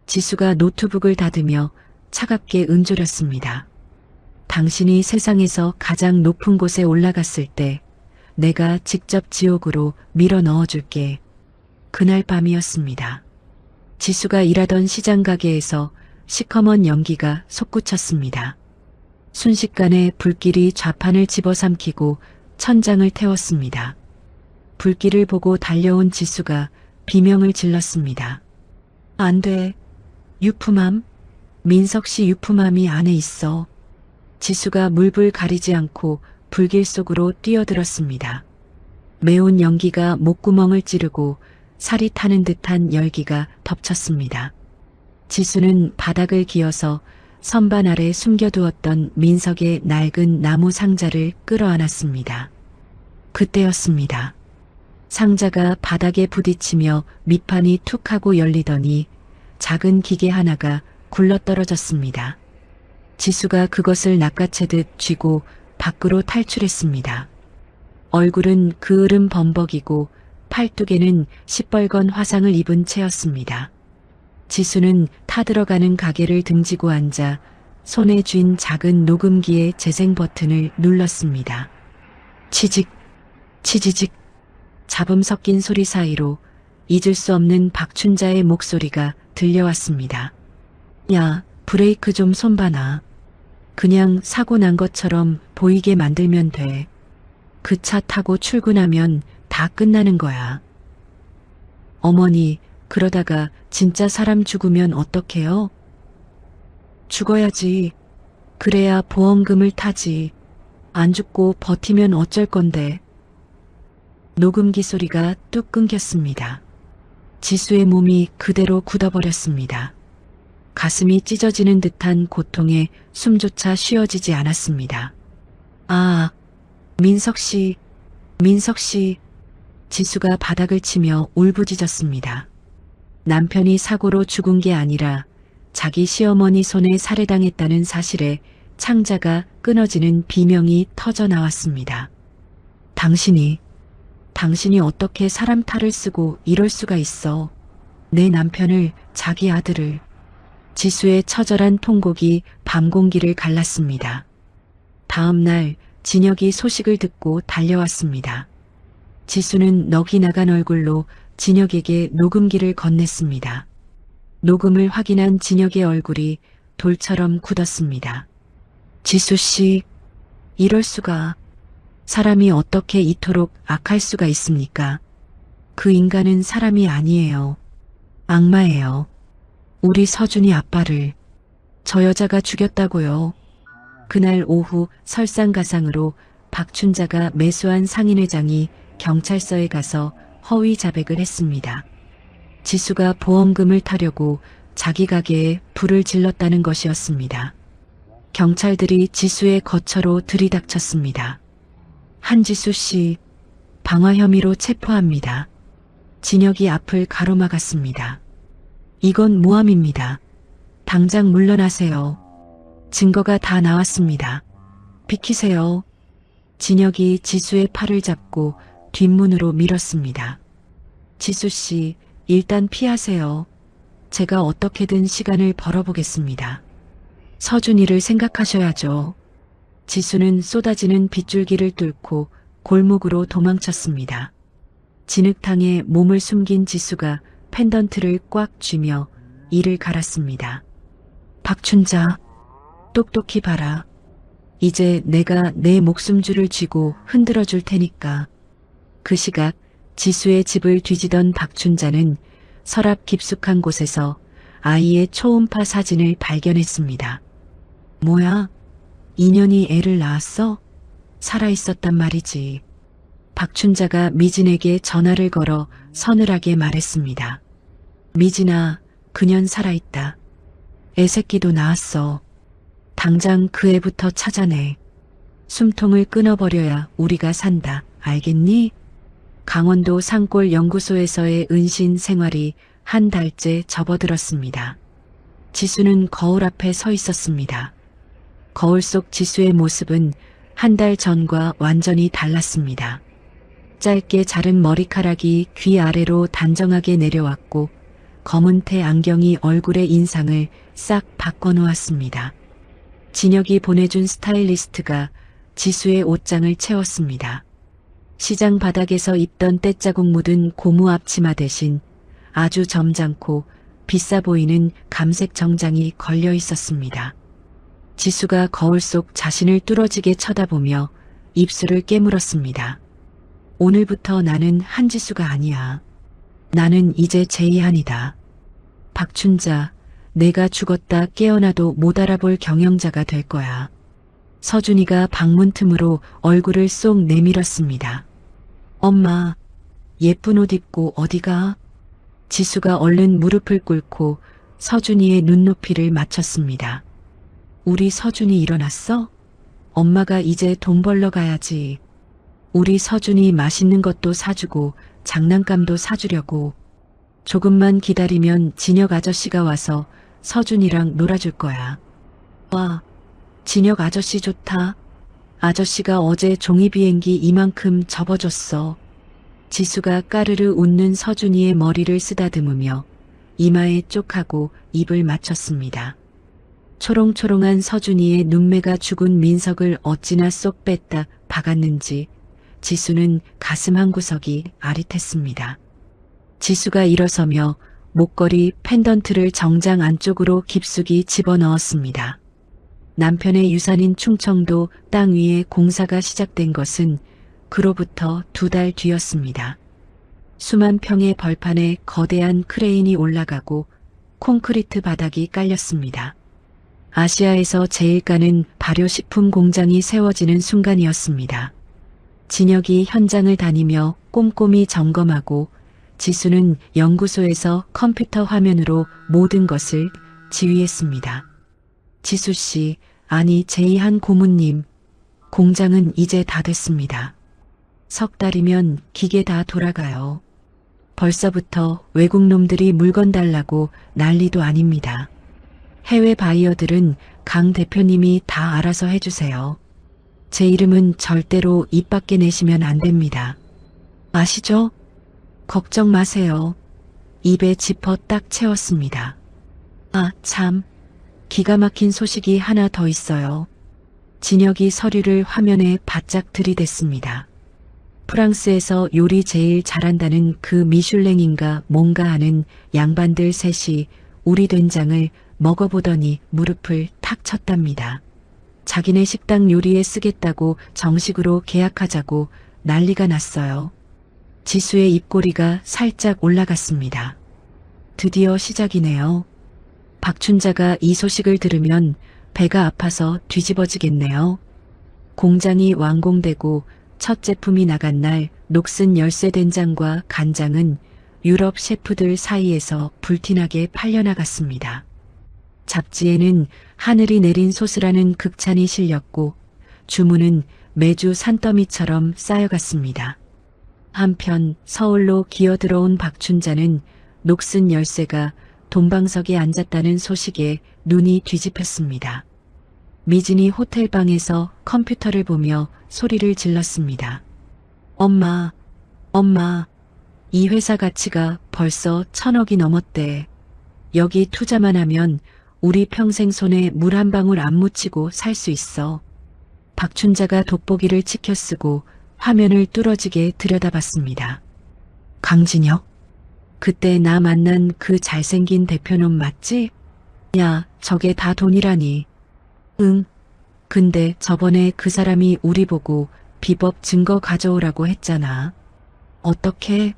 S1: 지수가 노트북을 닫으며 차갑게 은조렸습니다. 당신이 세상에서 가장 높은 곳에 올라갔을 때 내가 직접 지옥으로 밀어 넣어줄게. 그날 밤이었습니다. 지수가 일하던 시장 가게에서 시커먼 연기가 솟구쳤습니다. 순식간에 불길이 좌판을 집어삼키고 천장을 태웠습니다. 불길을 보고 달려온 지수가 비명을 질렀습니다. 안 돼. 유품함? 민석 씨 유품함이 안에 있어. 지수가 물불 가리지 않고 불길 속으로 뛰어들었습니다. 매운 연기가 목구멍을 찌르고 살이 타는 듯한 열기가 덮쳤습니다. 지수는 바닥을 기어서 선반 아래 숨겨두었던 민석의 낡은 나무 상자를 끌어안았습니다. 그때였습니다. 상자가 바닥에 부딪히며 밑판이 툭 하고 열리더니 작은 기계 하나가 굴러떨어졌습니다. 지수가 그것을 낚아채듯 쥐고 밖으로 탈출했습니다. 얼굴은 그을음 범벅이고 팔뚝에는 시뻘건 화상을 입은 채였습니다. 지수는 타들어가는 가게를 등지고 앉아 손에 쥔 작은 녹음기의 재생 버튼을 눌렀습니다. 치직, 치지직. 잡음 섞인 소리 사이로 잊을 수 없는 박춘자의 목소리가 들려왔습니다. 야, 브레이크 좀 손봐나. 그냥 사고 난 것처럼 보이게 만들면 돼. 그 차 타고 출근하면 다 끝나는 거야. 어머니, 그러다가 진짜 사람 죽으면 어떡해요? 죽어야지. 그래야 보험금을 타지. 안 죽고 버티면 어쩔 건데. 녹음기 소리가 뚝 끊겼습니다. 지수의 몸이 그대로 굳어버렸습니다. 가슴이 찢어지는 듯한 고통에 숨조차 쉬어지지 않았습니다. 아, 민석 씨, 민석 씨. 지수가 바닥을 치며 울부짖었습니다. 남편이 사고로 죽은 게 아니라 자기 시어머니 손에 살해당했다는 사실에 창자가 끊어지는 비명이 터져 나왔습니다. 당신이 어떻게 사람 탈을 쓰고 이럴 수가 있어. 내 남편을, 자기 아들을. 지수의 처절한 통곡이 밤 공기를 갈랐습니다. 다음 날 진혁이 소식을 듣고 달려왔습니다. 지수는 넋이 나간 얼굴로 진혁에게 녹음기를 건넸습니다. 녹음을 확인한 진혁의 얼굴이 돌처럼 굳었습니다. 지수 씨, 이럴 수가. 사람이 어떻게 이토록 악할 수가 있습니까? 그 인간은 사람이 아니에요. 악마예요. 우리 서준이 아빠를 저 여자가 죽였다고요. 그날 오후 설상가상으로 박춘자가 매수한 상인회장이 경찰서에 가서 허위 자백을 했습니다. 지수가 보험금을 타려고 자기 가게에 불을 질렀다는 것이었습니다. 경찰들이 지수의 거처로 들이닥쳤습니다. 한지수 씨, 방화 혐의로 체포합니다. 진혁이 앞을 가로막았습니다. 이건 모함입니다. 당장 물러나세요. 증거가 다 나왔습니다. 비키세요. 진혁이 지수의 팔을 잡고 뒷문으로 밀었습니다. 지수 씨, 일단 피하세요. 제가 어떻게든 시간을 벌어보겠습니다. 서준이를 생각하셔야죠. 지수는 쏟아지는 빗줄기를 뚫고 골목으로 도망쳤습니다. 진흙탕에 몸을 숨긴 지수가 펜던트를 꽉 쥐며 이를 갈았습니다. 박춘자, 똑똑히 봐라. 이제 내가 내 목숨줄을 쥐고 흔들어 줄 테니까. 그 시각 지수의 집을 뒤지던 박춘자는 서랍 깊숙한 곳에서 아이의 초음파 사진을 발견했습니다. 뭐야? 인연이 애를 낳았어? 살아있었단 말이지. 박춘자가 미진에게 전화를 걸어 서늘하게 말했습니다. 미진아, 그년 살아있다. 애새끼도 낳았어. 당장 그 애부터 찾아내. 숨통을 끊어버려야 우리가 산다. 알겠니? 강원도 산골 연구소에서의 은신 생활이 한 달째 접어들었습니다. 지수는 거울 앞에 서 있었습니다. 거울 속 지수의 모습은 한 달 전과 완전히 달랐습니다. 짧게 자른 머리카락이 귀 아래로 단정하게 내려왔고 검은 테 안경이 얼굴의 인상을 싹 바꿔놓았습니다. 진혁이 보내준 스타일리스트가 지수의 옷장을 채웠습니다. 시장 바닥에서 입던 때자국 묻은 고무 앞치마 대신 아주 점잖고 비싸 보이는 감색 정장이 걸려 있었습니다. 지수가 거울 속 자신을 뚫어지게 쳐다보며 입술을 깨물었습니다. 오늘부터 나는 한지수가 아니야. 나는 이제 제이한이다. 박춘자, 내가 죽었다 깨어나도 못 알아볼 경영자가 될 거야. 서준이가 방문 틈으로 얼굴을 쏙 내밀었습니다. 엄마, 예쁜 옷 입고 어디가? 지수가 얼른 무릎을 꿇고 서준이의 눈높이를 맞췄습니다. 우리 서준이 일어났어? 엄마가 이제 돈 벌러 가야지. 우리 서준이 맛있는 것도 사주고 장난감도 사주려고. 조금만 기다리면 진혁 아저씨가 와서 서준이랑 놀아줄 거야. 와, 진혁 아저씨 좋다. 아저씨가 어제 종이 비행기 이만큼 접어줬어. 지수가 까르르 웃는 서준이의 머리를 쓰다듬으며 이마에 쪽하고 입을 맞췄습니다. 초롱초롱한 서준이의 눈매가 죽은 민석을 어찌나 쏙 뺐다 박았는지 지수는 가슴 한구석이 아릿했습니다. 지수가 일어서며 목걸이 펜던트를 정장 안쪽으로 깊숙이 집어넣었습니다. 남편의 유산인 충청도 땅 위에 공사가 시작된 것은 그로부터 2달 뒤였습니다. 수만 평의 벌판에 거대한 크레인이 올라가고 콘크리트 바닥이 깔렸습니다. 아시아에서 제일 가는 발효식품 공장이 세워지는 순간이었습니다. 진혁이 현장을 다니며 꼼꼼히 점검하고 지수는 연구소에서 컴퓨터 화면으로 모든 것을 지휘했습니다. 지수 씨, 아니 제2한 고문님, 공장은 이제 다 됐습니다. 3달이면 기계 다 돌아가요. 벌써부터 외국 놈들이 물건 달라고 난리도 아닙니다. 해외 바이어들은 강 대표님이 다 알아서 해주세요. 제 이름은 절대로 입 밖에 내시면 안 됩니다. 아시죠? 걱정 마세요. 입에 지퍼 딱 채웠습니다. 아, 참. 기가 막힌 소식이 하나 더 있어요. 진혁이 서류를 화면에 바짝 들이댔습니다. 프랑스에서 요리 제일 잘한다는 그 미슐랭인가 뭔가 하는 양반들 셋이 우리 된장을 먹어보더니 무릎을 탁 쳤답니다. 자기네 식당 요리에 쓰겠다고 정식으로 계약하자고 난리가 났어요. 지수의 입꼬리가 살짝 올라갔습니다. 드디어 시작이네요. 박춘자가 이 소식을 들으면 배가 아파서 뒤집어지겠네요. 공장이 완공되고 첫 제품이 나간 날 녹슨 열쇠 된장과 간장은 유럽 셰프들 사이에서 불티나게 팔려나갔습니다. 잡지에는 하늘이 내린 소스라는 극찬이 실렸고 주문은 매주 산더미처럼 쌓여갔습니다. 한편 서울로 기어들어온 박춘자는 녹슨 열쇠가 돈방석에 앉았다는 소식에 눈이 뒤집혔습니다. 미진이 호텔방에서 컴퓨터를 보며 소리를 질렀습니다. 엄마, 엄마, 이 회사 가치가 벌써 1,000억이 넘었대. 여기 투자만 하면 우리 평생 손에 물 한 방울 안 묻히고 살 수 있어. 박춘자가 돋보기를 치켜 쓰고 화면을 뚫어지게 들여다봤습니다. 강진혁? 그때 나 만난 그 잘생긴 대표놈 맞지? 야, 저게 다 돈이라니. 응. 근데 저번에 그 사람이 우리 보고 비법 증거 가져오라고 했잖아. 어떻게?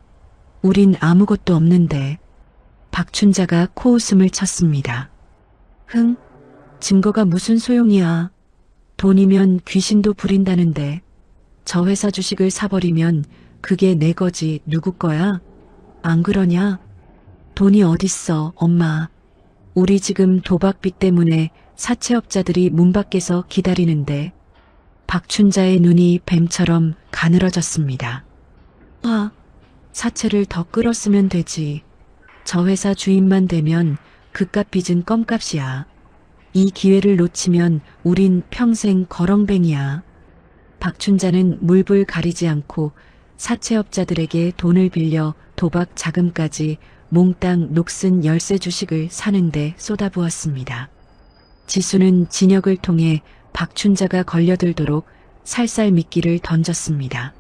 S1: 우린 아무것도 없는데. 박춘자가 코웃음을 쳤습니다. 흥? 증거가 무슨 소용이야. 돈이면 귀신도 부린다는데. 저 회사 주식을 사버리면 그게 내 거지 누구 거야? 안 그러냐? 돈이 어딨어, 엄마. 우리 지금 도박빚 때문에 사채업자들이 문 밖에서 기다리는데. 박춘자의 눈이 뱀처럼 가늘어졌습니다. 아, 사채를 더 끌었으면 되지. 저 회사 주인만 되면 그깟 빚은 껌값이야. 이 기회를 놓치면 우린 평생 거렁뱅이야. 박춘자는 물불 가리지 않고 사채업자들에게 돈을 빌려 도박 자금까지 몽땅 녹슨 열쇠 주식을 사는데 쏟아부었습니다. 지수는 진혁을 통해 박춘자가 걸려들도록 살살 미끼를 던졌습니다.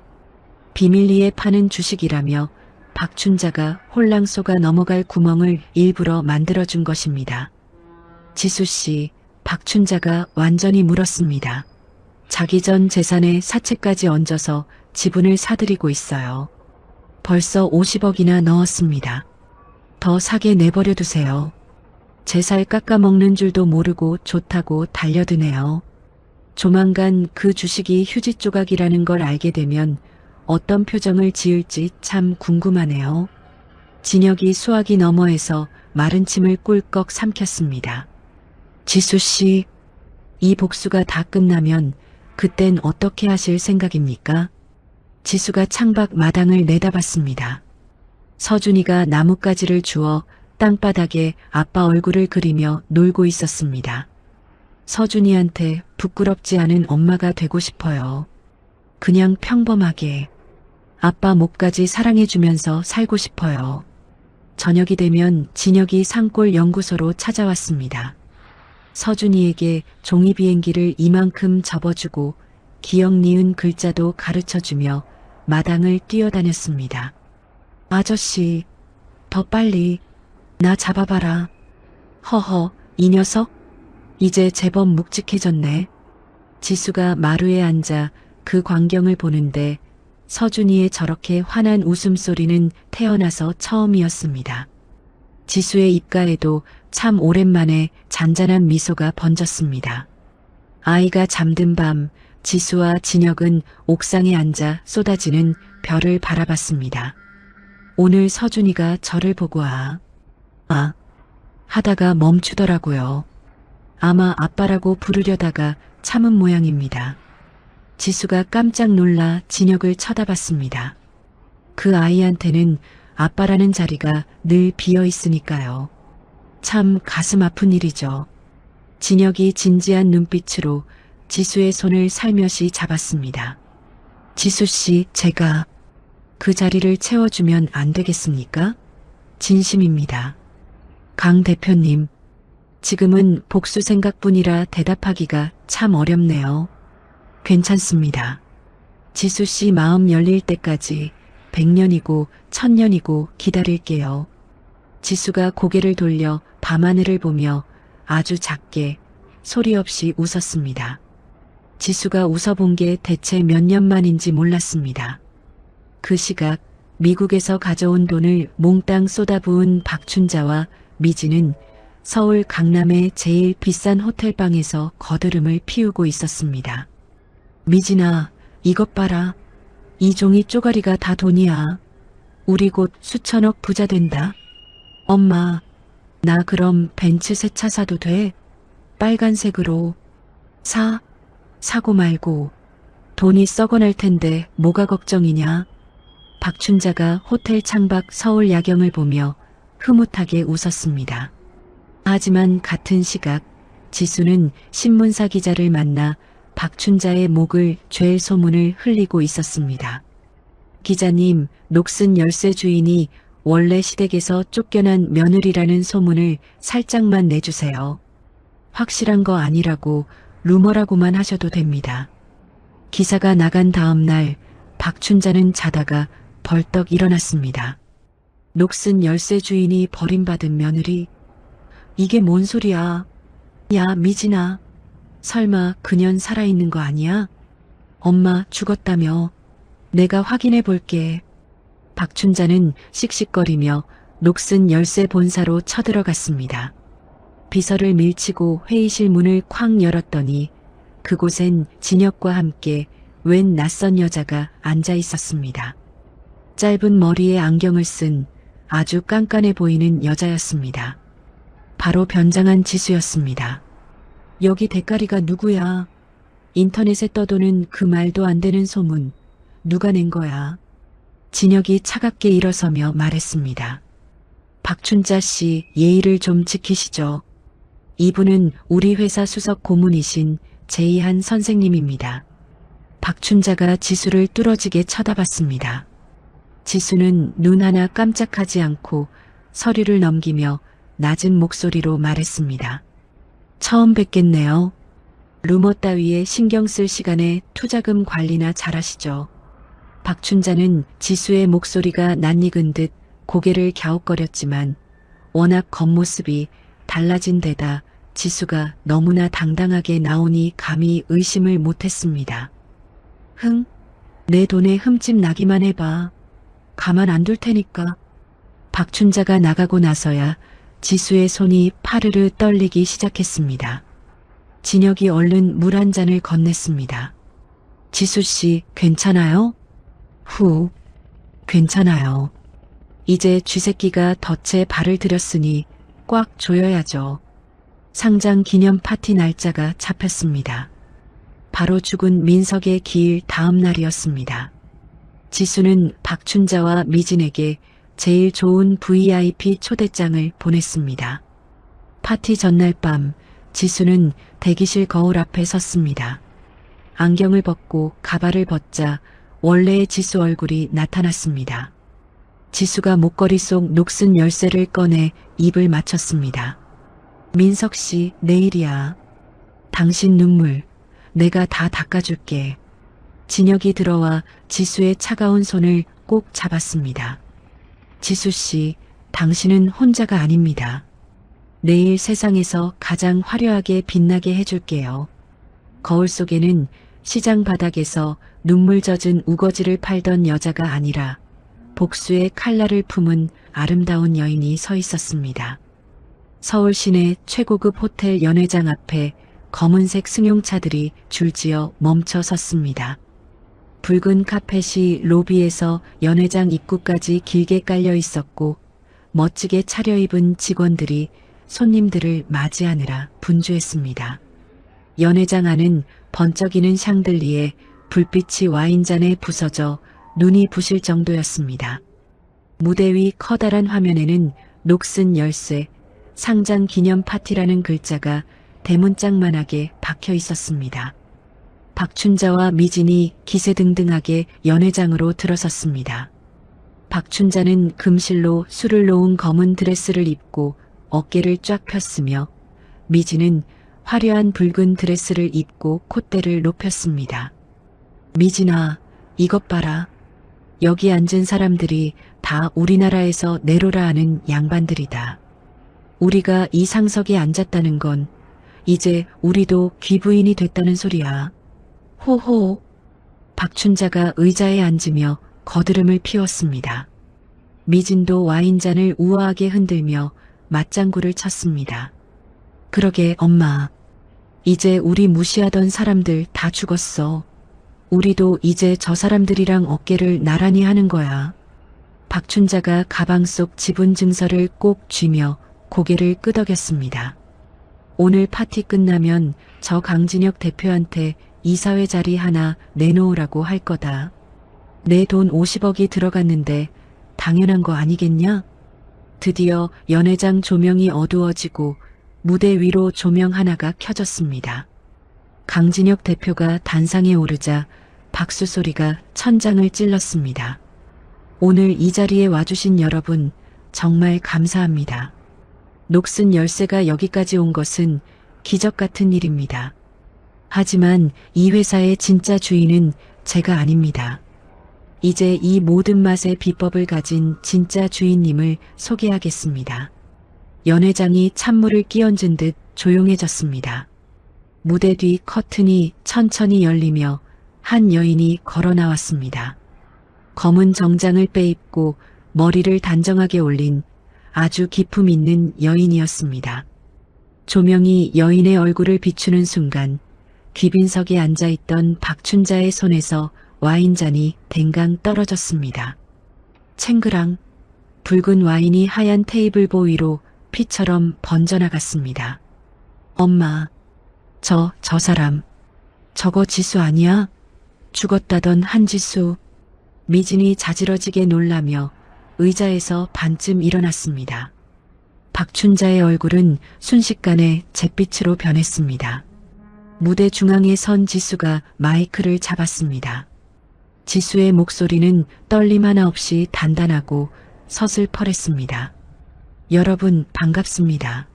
S1: 비밀리에 파는 주식이라며 박춘자가 홀랑 속아 넘어갈 구멍을 일부러 만들어준 것입니다. 지수씨, 박춘자가 완전히 물었습니다. 자기 전 재산에 사채까지 얹어서 지분을 사들이고 있어요. 벌써 50억이나 넣었습니다. 더 사게 내버려 두세요. 제 살 깎아먹는 줄도 모르고 좋다고 달려드네요. 조만간 그 주식이 휴지 조각이라는 걸 알게 되면 어떤 표정을 지을지 참 궁금하네요. 진혁이 수화기 너머에서 마른 침을 꿀꺽 삼켰습니다. 지수씨, 이 복수가 다 끝나면 그땐 어떻게 하실 생각입니까? 지수가 창밖 마당을 내다봤습니다. 서준이가 나뭇가지를 주워 땅바닥에 아빠 얼굴을 그리며 놀고 있었습니다. 서준이한테 부끄럽지 않은 엄마가 되고 싶어요. 그냥 평범하게 아빠 목까지 사랑해주면서 살고 싶어요. 저녁이 되면 진혁이 산골 연구소로 찾아왔습니다. 서준이에게 종이 비행기를 이만큼 접어주고 기억 니은 글자도 가르쳐주며 마당을 뛰어다녔습니다. 아저씨, 더 빨리 나 잡아봐라. 허허, 이 녀석? 이제 제법 묵직해졌네. 지수가 마루에 앉아 그 광경을 보는데 서준이의 저렇게 환한 웃음소리는 태어나서 처음이었습니다. 지수의 입가에도 참 오랜만에 잔잔한 미소가 번졌습니다. 아이가 잠든 밤 지수와 진혁은 옥상에 앉아 쏟아지는 별을 바라봤습니다. 오늘 서준이가 저를 보고 하다가 멈추더라고요. 아마 아빠라고 부르려다가 참은 모양입니다. 지수가 깜짝 놀라 진혁을 쳐다봤습니다. 그 아이한테는 아빠라는 자리가 늘 비어 있으니까요. 참 가슴 아픈 일이죠. 진혁이 진지한 눈빛으로 지수의 손을 살며시 잡았습니다. 지수 씨, 제가 그 자리를 채워주면 안 되겠습니까? 진심입니다. 강 대표님, 지금은 복수 생각뿐이라 대답하기가 참 어렵네요. 괜찮습니다. 지수 씨 마음 열릴 때까지 100년이고 1000년이고 기다릴게요. 지수가 고개를 돌려 밤하늘을 보며 아주 작게 소리 없이 웃었습니다. 지수가 웃어본 게 대체 몇 년 만인지 몰랐습니다. 그 시각 미국에서 가져온 돈을 몽땅 쏟아부은 박춘자와 미진은 서울 강남의 제일 비싼 호텔방에서 거드름을 피우고 있었습니다. 미진아, 이것 봐라. 이 종이 쪼가리가 다 돈이야. 우리 곧 수천억 부자 된다. 엄마, 나 그럼 벤츠 새 차 사도 돼? 빨간색으로. 사고 말고. 돈이 썩어날 텐데 뭐가 걱정이냐. 박춘자가 호텔 창밖 서울 야경을 보며 흐뭇하게 웃었습니다. 하지만 같은 시각 지수는 신문사 기자를 만나 박춘자의 목을 죄 소문을 흘리고 있었습니다. 기자님, 녹슨 열쇠 주인이 원래 시댁에서 쫓겨난 며느리라는 소문을 살짝만 내주세요. 확실한 거 아니라고 루머라고만 하셔도 됩니다. 기사가 나간 다음 날 박춘자는 자다가 벌떡 일어났습니다. 녹슨 열쇠 주인이 버림받은 며느리? 이게 뭔 소리야? 야, 미진아. 설마 그년 살아있는 거 아니야? 엄마 죽었다며. 내가 확인해 볼게. 박춘자는 씩씩거리며 녹슨 열쇠 본사로 쳐들어갔습니다. 비서를 밀치고 회의실 문을 쾅 열었더니 그곳엔 진혁과 함께 웬 낯선 여자가 앉아 있었습니다. 짧은 머리에 안경을 쓴 아주 깐깐해 보이는 여자였습니다. 바로 변장한 지수였습니다. 여기 대가리가 누구야? 인터넷에 떠도는 그 말도 안 되는 소문 누가 낸 거야? 진혁이 차갑게 일어서며 말했습니다. 박춘자 씨, 예의를 좀 지키시죠. 이분은 우리 회사 수석 고문이신 제이한 선생님입니다. 박춘자가 지수를 뚫어지게 쳐다봤습니다. 지수는 눈 하나 깜짝하지 않고 서류를 넘기며 낮은 목소리로 말했습니다. 처음 뵙겠네요. 루머 따위에 신경 쓸 시간에 투자금 관리나 잘하시죠. 박춘자는 지수의 목소리가 낯익은 듯 고개를 갸웃거렸지만 워낙 겉모습이 달라진 데다 지수가 너무나 당당하게 나오니 감히 의심을 못했습니다. 내 돈에 흠집 나기만 해봐. 가만 안 둘 테니까. 박춘자가 나가고 나서야 지수의 손이 파르르 떨리기 시작했습니다. 진혁이 얼른 물 한 잔을 건넸습니다. 지수 씨, 괜찮아요? 괜찮아요. 이제 쥐새끼가 덫에 발을 들였으니 꽉 조여야죠. 상장 기념 파티 날짜가 잡혔습니다. 바로 죽은 민석의 기일 다음 날이었습니다. 지수는 박춘자와 미진에게 제일 좋은 VIP 초대장을 보냈습니다. 파티 전날 밤 지수는 대기실 거울 앞에 섰습니다. 안경을 벗고 가발을 벗자 원래의 지수 얼굴이 나타났습니다. 지수가 목걸이 속 녹슨 열쇠를 꺼내 입을 맞췄습니다. 민석 씨, 내일이야. 당신 눈물 내가 다 닦아줄게. 진혁이 들어와 지수의 차가운 손을 꼭 잡았습니다. 지수 씨, 당신은 혼자가 아닙니다. 내일 세상에서 가장 화려하게 빛나게 해줄게요. 거울 속에는 시장 바닥에서 눈물 젖은 우거지를 팔던 여자가 아니라 복수의 칼날을 품은 아름다운 여인이 서 있었습니다. 서울 시내 최고급 호텔 연회장 앞에 검은색 승용차들이 줄지어 멈춰 섰습니다. 붉은 카펫이 로비에서 연회장 입구까지 길게 깔려 있었고 멋지게 차려입은 직원들이 손님들을 맞이하느라 분주했습니다. 연회장 안은 번쩍이는 샹들리에 불빛이 와인잔에 부서져 눈이 부실 정도였습니다. 무대 위 커다란 화면에는 녹슨 열쇠, 상장 기념 파티라는 글자가 대문짝만하게 박혀 있었습니다. 박춘자와 미진이 기세등등하게 연회장으로 들어섰습니다. 박춘자는 금실로 술을 놓은 검은 드레스를 입고 어깨를 쫙 폈으며 미진은 화려한 붉은 드레스를 입고 콧대를 높였습니다. 미진아, 이것 봐라. 여기 앉은 사람들이 다 우리나라에서 내로라 하는 양반들이다. 우리가 이 상석에 앉았다는 건 이제 우리도 귀부인이 됐다는 소리야. 호호. 박춘자가 의자에 앉으며 거드름을 피웠습니다. 미진도 와인잔을 우아하게 흔들며 맞장구를 쳤습니다. 그러게 엄마. 이제 우리 무시하던 사람들 다 죽었어. 우리도 이제 저 사람들이랑 어깨를 나란히 하는 거야. 박춘자가 가방 속 지분 증서를 꼭 쥐며 고개를 끄덕였습니다. 오늘 파티 끝나면 저 강진혁 대표한테 이사회 자리 하나 내놓으라고 할 거다. 내 돈 50억이 들어갔는데 당연한 거 아니겠냐? 드디어 연회장 조명이 어두워지고 무대 위로 조명 하나가 켜졌습니다. 강진혁 대표가 단상에 오르자 박수 소리가 천장을 찔렀습니다. 오늘 이 자리에 와주신 여러분 정말 감사합니다. 녹슨 열쇠가 여기까지 온 것은 기적 같은 일입니다. 하지만 이 회사의 진짜 주인은 제가 아닙니다. 이제 이 모든 맛의 비법을 가진 진짜 주인님을 소개하겠습니다. 연회장이 찬물을 끼얹은 듯 조용해졌습니다. 무대 뒤 커튼이 천천히 열리며 한 여인이 걸어 나왔습니다. 검은 정장을 빼입고 머리를 단정하게 올린 아주 기품 있는 여인이었습니다. 조명이 여인의 얼굴을 비추는 순간 귀빈석에 앉아있던 박춘자의 손에서 와인잔이 댕강 떨어졌습니다. 챙그랑 붉은 와인이 하얀 테이블보 위로 피처럼 번져나갔습니다. 엄마, 저 사람, 저거 지수 아니야? 죽었다던 한지수. 미진이 자지러지게 놀라며 의자에서 반쯤 일어났습니다. 박춘자의 얼굴은 순식간에 잿빛으로 변했습니다. 무대 중앙에 선 지수가 마이크를 잡았습니다. 지수의 목소리는 떨림 하나 없이 단단하고 서슬퍼랬습니다. 여러분 반갑습니다.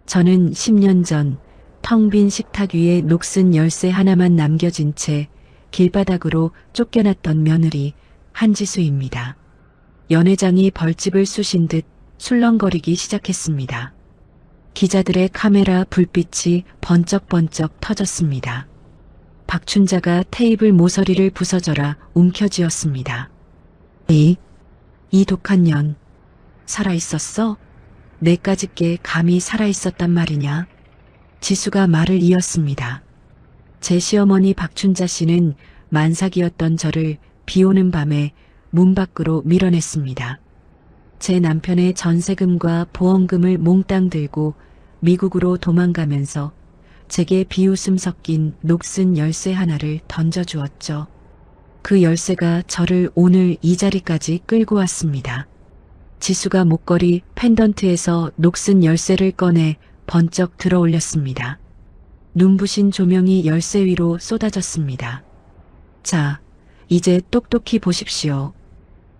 S1: 저는 10년 전 텅 빈 식탁 위에 녹슨 열쇠 하나만 남겨진 채 길바닥으로 쫓겨났던 며느리 한지수입니다. 연회장이 벌집을 쑤신 듯 술렁거리기 시작했습니다. 기자들의 카메라 불빛이 번쩍번쩍 터졌습니다. 박춘자가 테이블 모서리를 부서져라 움켜쥐었습니다. 이 독한 년, 살아있었어? 내까짓게 감히 살아있었단 말이냐? 지수가 말을 이었습니다. 제 시어머니 박춘자 씨는 만삭이었던 저를 비오는 밤에 문 밖으로 밀어냈습니다. 제 남편의 전세금과 보험금을 몽땅 들고 미국으로 도망가면서 제게 비웃음 섞인 녹슨 열쇠 하나를 던져주었죠. 그 열쇠가 저를 오늘 이 자리까지 끌고 왔습니다. 지수가 목걸이 펜던트에서 녹슨 열쇠를 꺼내 번쩍 들어 올렸습니다. 눈부신 조명이 열쇠 위로 쏟아졌습니다. 자, 이제 똑똑히 보십시오.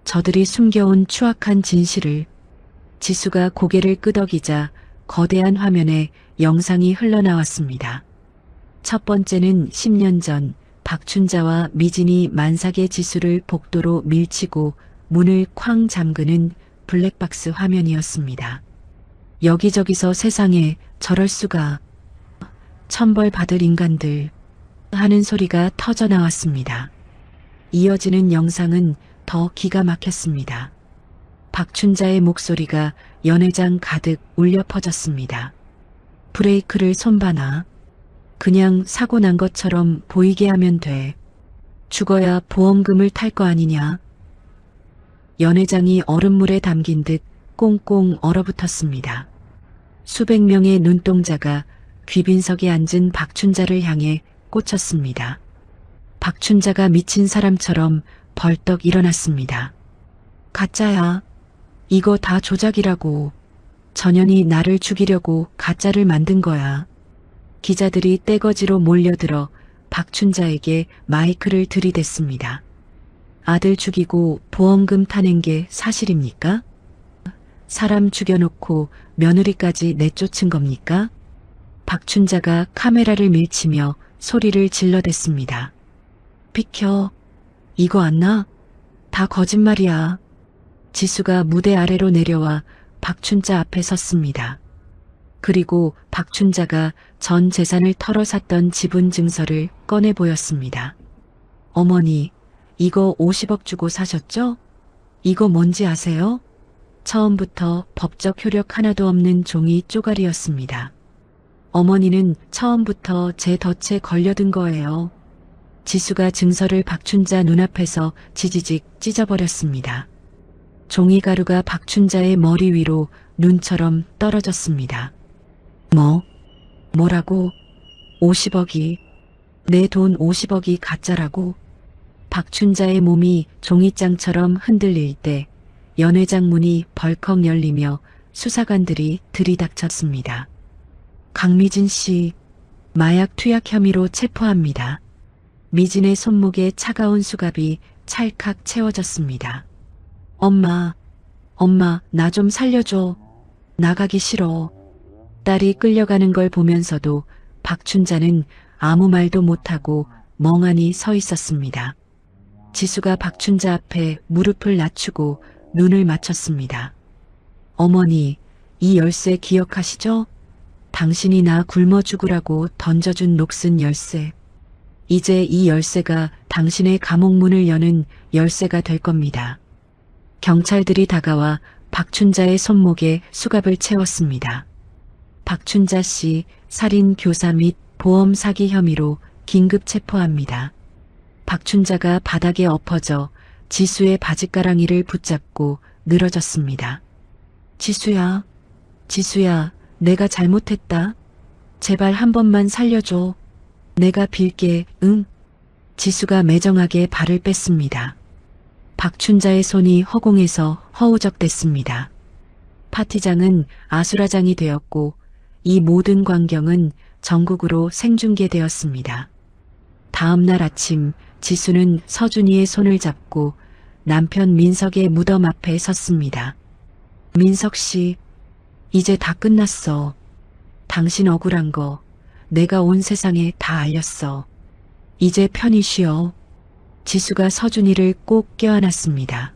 S1: 저들이 숨겨온 추악한 진실을. 지수가 고개를 끄덕이자 거대한 화면에 영상이 흘러나왔습니다. 첫 번째는 10년 전 박춘자와 미진이 만삭의 지수를 복도로 밀치고 문을 쾅 잠그는 블랙박스 화면이었습니다. 여기저기서 세상에 저럴 수가, 천벌 받을 인간들 하는 소리가 터져 나왔습니다. 이어지는 영상은 더 기가 막혔습니다. 박춘자의 목소리가 연회장 가득 울려 퍼졌습니다. 브레이크를 손봐나. 그냥 사고 난 것처럼 보이게 하면 돼. 죽어야 보험금을 탈 거 아니냐. 연회장이 얼음물에 담긴 듯 꽁꽁 얼어붙었습니다. 수백 명의 눈동자가 귀빈석에 앉은 박춘자를 향해 꽂혔습니다. 박춘자가 미친 사람처럼 벌떡 일어났습니다. 가짜야. 이거 다 조작이라고. 전현이 나를 죽이려고 가짜를 만든 거야. 기자들이 떼거지로 몰려들어 박춘자에게 마이크를 들이댔습니다. 아들 죽이고 보험금 타낸 게 사실입니까? 사람 죽여놓고 며느리까지 내쫓은 겁니까? 박춘자가 카메라를 밀치며 소리를 질러댔습니다. 비켜. 이거 안 나? 다 거짓말이야. 지수가 무대 아래로 내려와 박춘자 앞에 섰습니다. 그리고 박춘자가 전 재산을 털어 샀던 지분 증서를 꺼내 보였습니다. 어머니, 이거 50억 주고 사셨죠? 이거 뭔지 아세요? 처음부터 법적 효력 하나도 없는 종이 쪼가리였습니다. 어머니는 처음부터 제 덫에 걸려든 거예요. 지수가 증서를 박춘자 눈앞에서 지지직 찢어버렸습니다. 종이가루가 박춘자의 머리 위로 눈처럼 떨어졌습니다. 뭐라고? 50억이, 내 돈 50억이 가짜라고? 박춘자의 몸이 종이장처럼 흔들릴 때 연회장 문이 벌컥 열리며 수사관들이 들이닥쳤습니다. 강미진 씨, 마약 투약 혐의로 체포합니다. 미진의 손목에 차가운 수갑이 찰칵 채워졌습니다. 엄마, 나 좀 살려줘. 나가기 싫어. 딸이 끌려가는 걸 보면서도 박춘자는 아무 말도 못하고 멍하니 서 있었습니다. 지수가 박춘자 앞에 무릎을 낮추고 눈을 맞췄습니다. 어머니, 이 열쇠 기억하시죠? 당신이 나 굶어 죽으라고 던져준 녹슨 열쇠. 이제 이 열쇠가 당신의 감옥 문을 여는 열쇠가 될 겁니다. 경찰들이 다가와 박춘자의 손목에 수갑을 채웠습니다. 박춘자 씨 살인 교사 및 보험 사기 혐의로 긴급 체포합니다. 박춘자가 바닥에 엎어져 지수의 바짓가랑이를 붙잡고 늘어졌습니다. 지수야, 내가 잘못했다. 제발 한 번만 살려줘. 내가 빌게, 응? 지수가 매정하게 발을 뺐습니다. 박춘자의 손이 허공에서 허우적댔습니다. 파티장은 아수라장이 되었고 이 모든 광경은 전국으로 생중계되었습니다. 다음 날 아침 지수는 서준이의 손을 잡고 남편 민석의 무덤 앞에 섰습니다. 민석 씨, 이제 다 끝났어. 당신 억울한 거 내가 온 세상에 다 알렸어. 이제 편히 쉬어. 지수가 서준이를 꼭 껴안았습니다.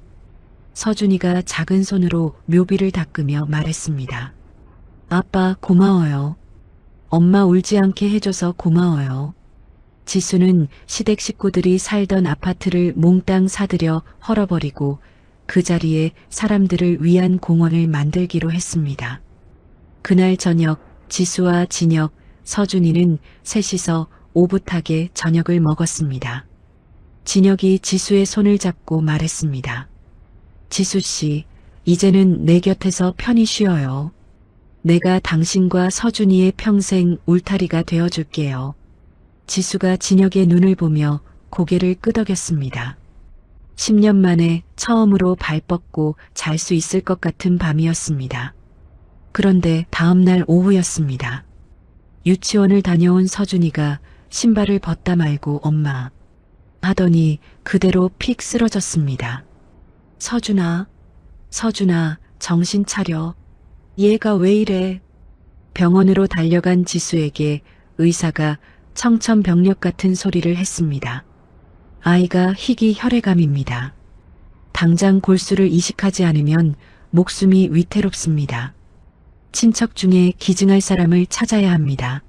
S1: 서준이가 작은 손으로 묘비를 닦으며 말했습니다. 아빠 고마워요. 엄마 울지 않게 해줘서 고마워요. 지수는 시댁 식구들이 살던 아파트를 몽땅 사들여 헐어버리고 그 자리에 사람들을 위한 공원을 만들기로 했습니다. 그날 저녁 지수와 진혁, 서준이는 셋이서 오붓하게 저녁을 먹었습니다. 진혁이 지수의 손을 잡고 말했습니다. 지수 씨, 이제는 내 곁에서 편히 쉬어요. 내가 당신과 서준이의 평생 울타리가 되어줄게요. 지수가 진혁의 눈을 보며 고개를 끄덕였습니다. 10년 만에 처음으로 발 뻗고 잘 수 있을 것 같은 밤이었습니다. 그런데 다음 날 오후였습니다. 유치원을 다녀온 서준이가 신발을 벗다 말고 엄마 하더니 그대로 픽 쓰러졌습니다. 서준아, 정신 차려. 얘가 왜 이래? 병원으로 달려간 지수에게 의사가 청천벽력 같은 소리를 했습니다. 아이가 희귀 혈액암입니다. 당장 골수를 이식하지 않으면 목숨이 위태롭습니다. 친척 중에 기증할 사람을 찾아야 합니다.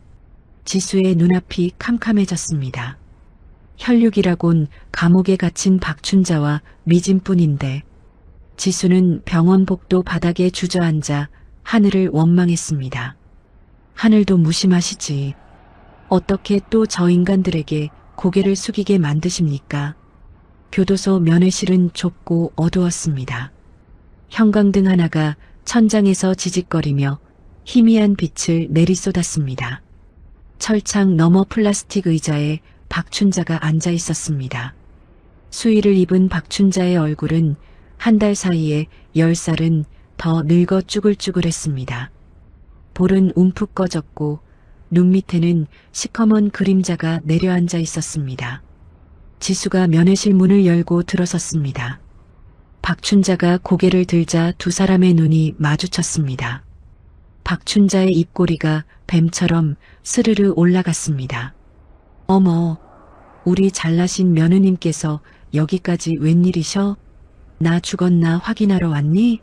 S1: 지수의 눈앞이 캄캄해졌습니다. 혈육이라곤 감옥에 갇힌 박춘자와 미진뿐인데 지수는 병원 복도 바닥에 주저앉아 하늘을 원망했습니다. 하늘도 무심하시지. 어떻게 또 저 인간들에게 고개를 숙이게 만드십니까? 교도소 면회실은 좁고 어두웠습니다. 형광등 하나가 천장에서 지직거리며 희미한 빛을 내리쏟았습니다. 철창 너머 플라스틱 의자에 박춘자가 앉아 있었습니다. 수의를 입은 박춘자의 얼굴은 한 달 사이에 10살은 더 늙어 쭈글쭈글했습니다. 볼은 움푹 꺼졌고 눈 밑에는 시커먼 그림자가 내려앉아 있었습니다. 지수가 면회실 문을 열고 들어섰습니다. 박춘자가 고개를 들자 두 사람의 눈이 마주쳤습니다. 박춘자의 입꼬리가 뱀처럼 스르르 올라갔습니다. 어머, 우리 잘나신 며느님께서 여기까지 웬일이셔? 나 죽었나 확인하러 왔니?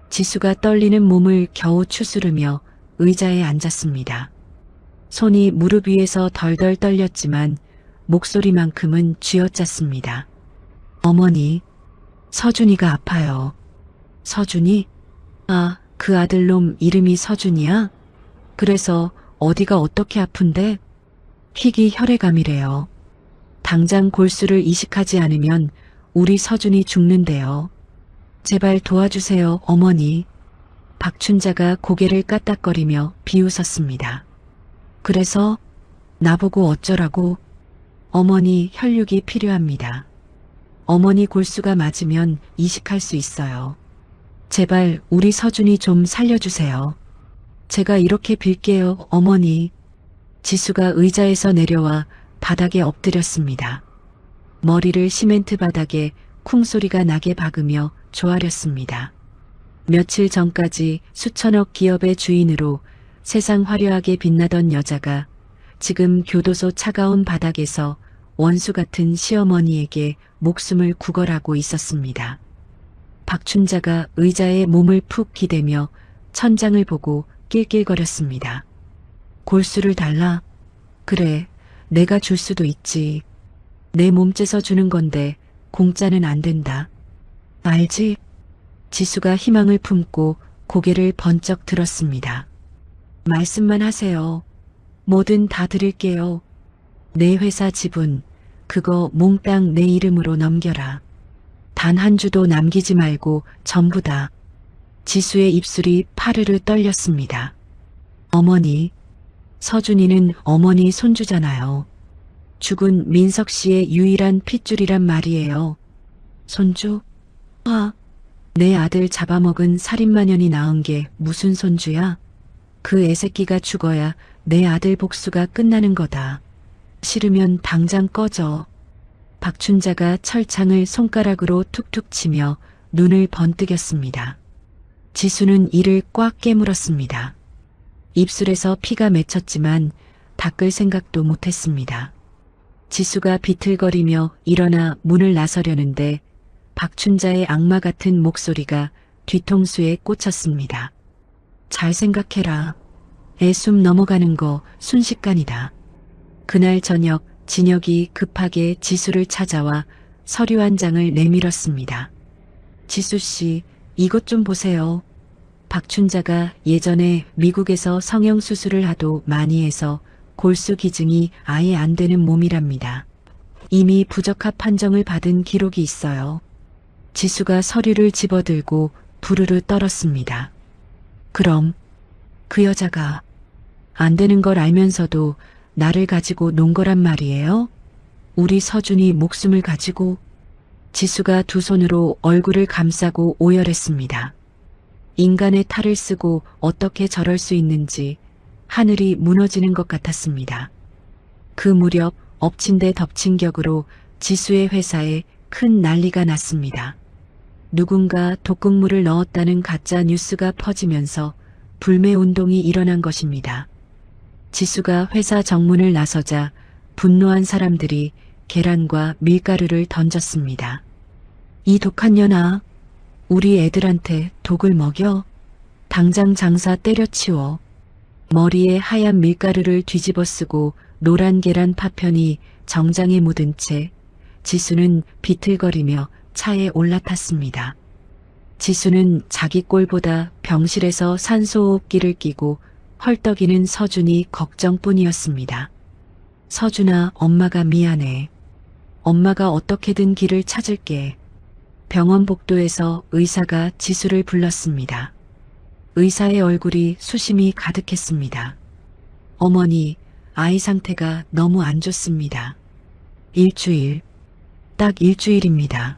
S1: 지수가 떨리는 몸을 겨우 추스르며 의자에 앉았습니다. 손이 무릎 위에서 덜덜 떨렸지만 목소리만큼은 쥐어짰습니다. 어머니, 서준이가 아파요. 서준이? 아, 그 아들놈 이름이 서준이야? 그래서 어디가 어떻게 아픈데? 희귀 혈액암이래요. 당장 골수를 이식하지 않으면 우리 서준이 죽는데요. 제발 도와주세요, 어머니. 박춘자가 고개를 까딱거리며 비웃었습니다. 그래서 나보고 어쩌라고? 어머니 혈육이 필요합니다. 어머니 골수가 맞으면 이식할 수 있어요. 제발 우리 서준이 좀 살려주세요. 제가 이렇게 빌게요, 어머니. 지수가 의자에서 내려와 바닥에 엎드렸습니다. 머리를 시멘트 바닥에 쿵소리가 나게 박으며 조아렸습니다. 며칠 전까지 수천억 기업의 주인으로 세상 화려하게 빛나던 여자가 지금 교도소 차가운 바닥에서 원수 같은 시어머니에게 목숨을 구걸하고 있었습니다. 박춘자가 의자에 몸을 푹 기대며 천장을 보고 낄낄거렸습니다. 골수를 달라? 그래, 내가 줄 수도 있지. 내 몸째서 주는 건데 공짜는 안 된다. 알지? 지수가 희망을 품고 고개를 번쩍 들었습니다. 말씀만 하세요. 뭐든 다 드릴게요. 내 회사 지분, 그거 몽땅 내 이름으로 넘겨라. 단 한 주도 남기지 말고 전부 다. 지수의 입술이 파르르 떨렸습니다. 어머니, 서준이는 어머니 손주잖아요. 죽은 민석 씨의 유일한 핏줄이란 말이에요. 손주? 내 아들 잡아먹은 살인마년이 낳은 게 무슨 손주야? 그 애새끼가 죽어야 내 아들 복수가 끝나는 거다. 싫으면 당장 꺼져. 박춘자가 철창을 손가락으로 툭툭 치며 눈을 번뜩였습니다. 지수는 이를 꽉 깨물었습니다. 입술에서 피가 맺혔지만 닦을 생각도 못했습니다. 지수가 비틀거리며 일어나 문을 나서려는데 박춘자의 악마 같은 목소리가 뒤통수에 꽂혔습니다. 잘 생각해라. 애숨 넘어가는 거 순식간이다. 그날 저녁 진혁이 급하게 지수를 찾아와 서류 한 장을 내밀었습니다. 지수씨, 이것 좀 보세요. 박춘자가 예전에 미국에서 성형수술을 하도 많이 해서 골수 기증이 아예 안 되는 몸이랍니다. 이미 부적합 판정을 받은 기록이 있어요. 지수가 서류를 집어들고 부르르 떨었습니다. 그럼 그 여자가 안 되는 걸 알면서도 나를 가지고 논 거란 말이에요? 우리 서준이 목숨을 가지고. 지수가 두 손으로 얼굴을 감싸고 오열했습니다. 인간의 탈을 쓰고 어떻게 저럴 수 있는지 하늘이 무너지는 것 같았습니다. 그 무렵 엎친 데 덮친 격으로 지수의 회사에 큰 난리가 났습니다. 누군가 독극물을 넣었다는 가짜 뉴스가 퍼지면서 불매 운동이 일어난 것입니다. 지수가 회사 정문을 나서자 분노한 사람들이 계란과 밀가루를 던졌습니다. 이 독한 년아, 우리 애들한테 독을 먹여? 당장 장사 때려치워. 머리에 하얀 밀가루를 뒤집어 쓰고 노란 계란 파편이 정장에 묻은 채 지수는 비틀거리며 차에 올라탔습니다. 지수는 자기 꼴보다 병실에서 산소호흡기를 끼고 헐떡이는 서준이 걱정뿐이었습니다. 서준아, 엄마가 미안해. 엄마가 어떻게든 길을 찾을게. 병원 복도에서 의사가 지수를 불렀습니다. 의사의 얼굴이 수심이 가득했습니다. 어머니, 아이 상태가 너무 안 좋습니다. 일주일, 딱 일주일입니다.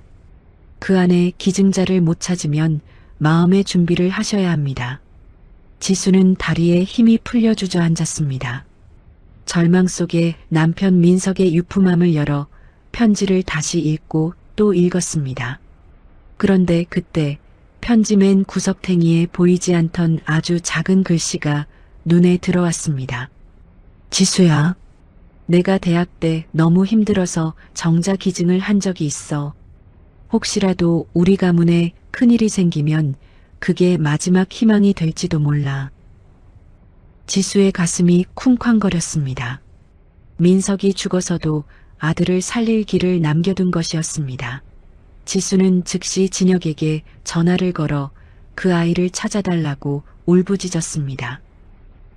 S1: 그 안에 기증자를 못 찾으면 마음의 준비를 하셔야 합니다. 지수는 다리에 힘이 풀려 주저앉았습니다. 절망 속에 남편 민석의 유품함을 열어 편지를 다시 읽고 또 읽었습니다. 그런데 그때 편지 맨 구석탱이에 보이지 않던 아주 작은 글씨가 눈에 들어왔습니다. 지수야, 내가 대학 때 너무 힘들어서 정자 기증을 한 적이 있어. 혹시라도 우리 가문에 큰일이 생기면 그게 마지막 희망이 될지도 몰라. 지수의 가슴이 쿵쾅거렸습니다. 민석이 죽어서도 아들을 살릴 길을 남겨둔 것이었습니다. 지수는 즉시 진혁에게 전화를 걸어 그 아이를 찾아달라고 울부짖었습니다.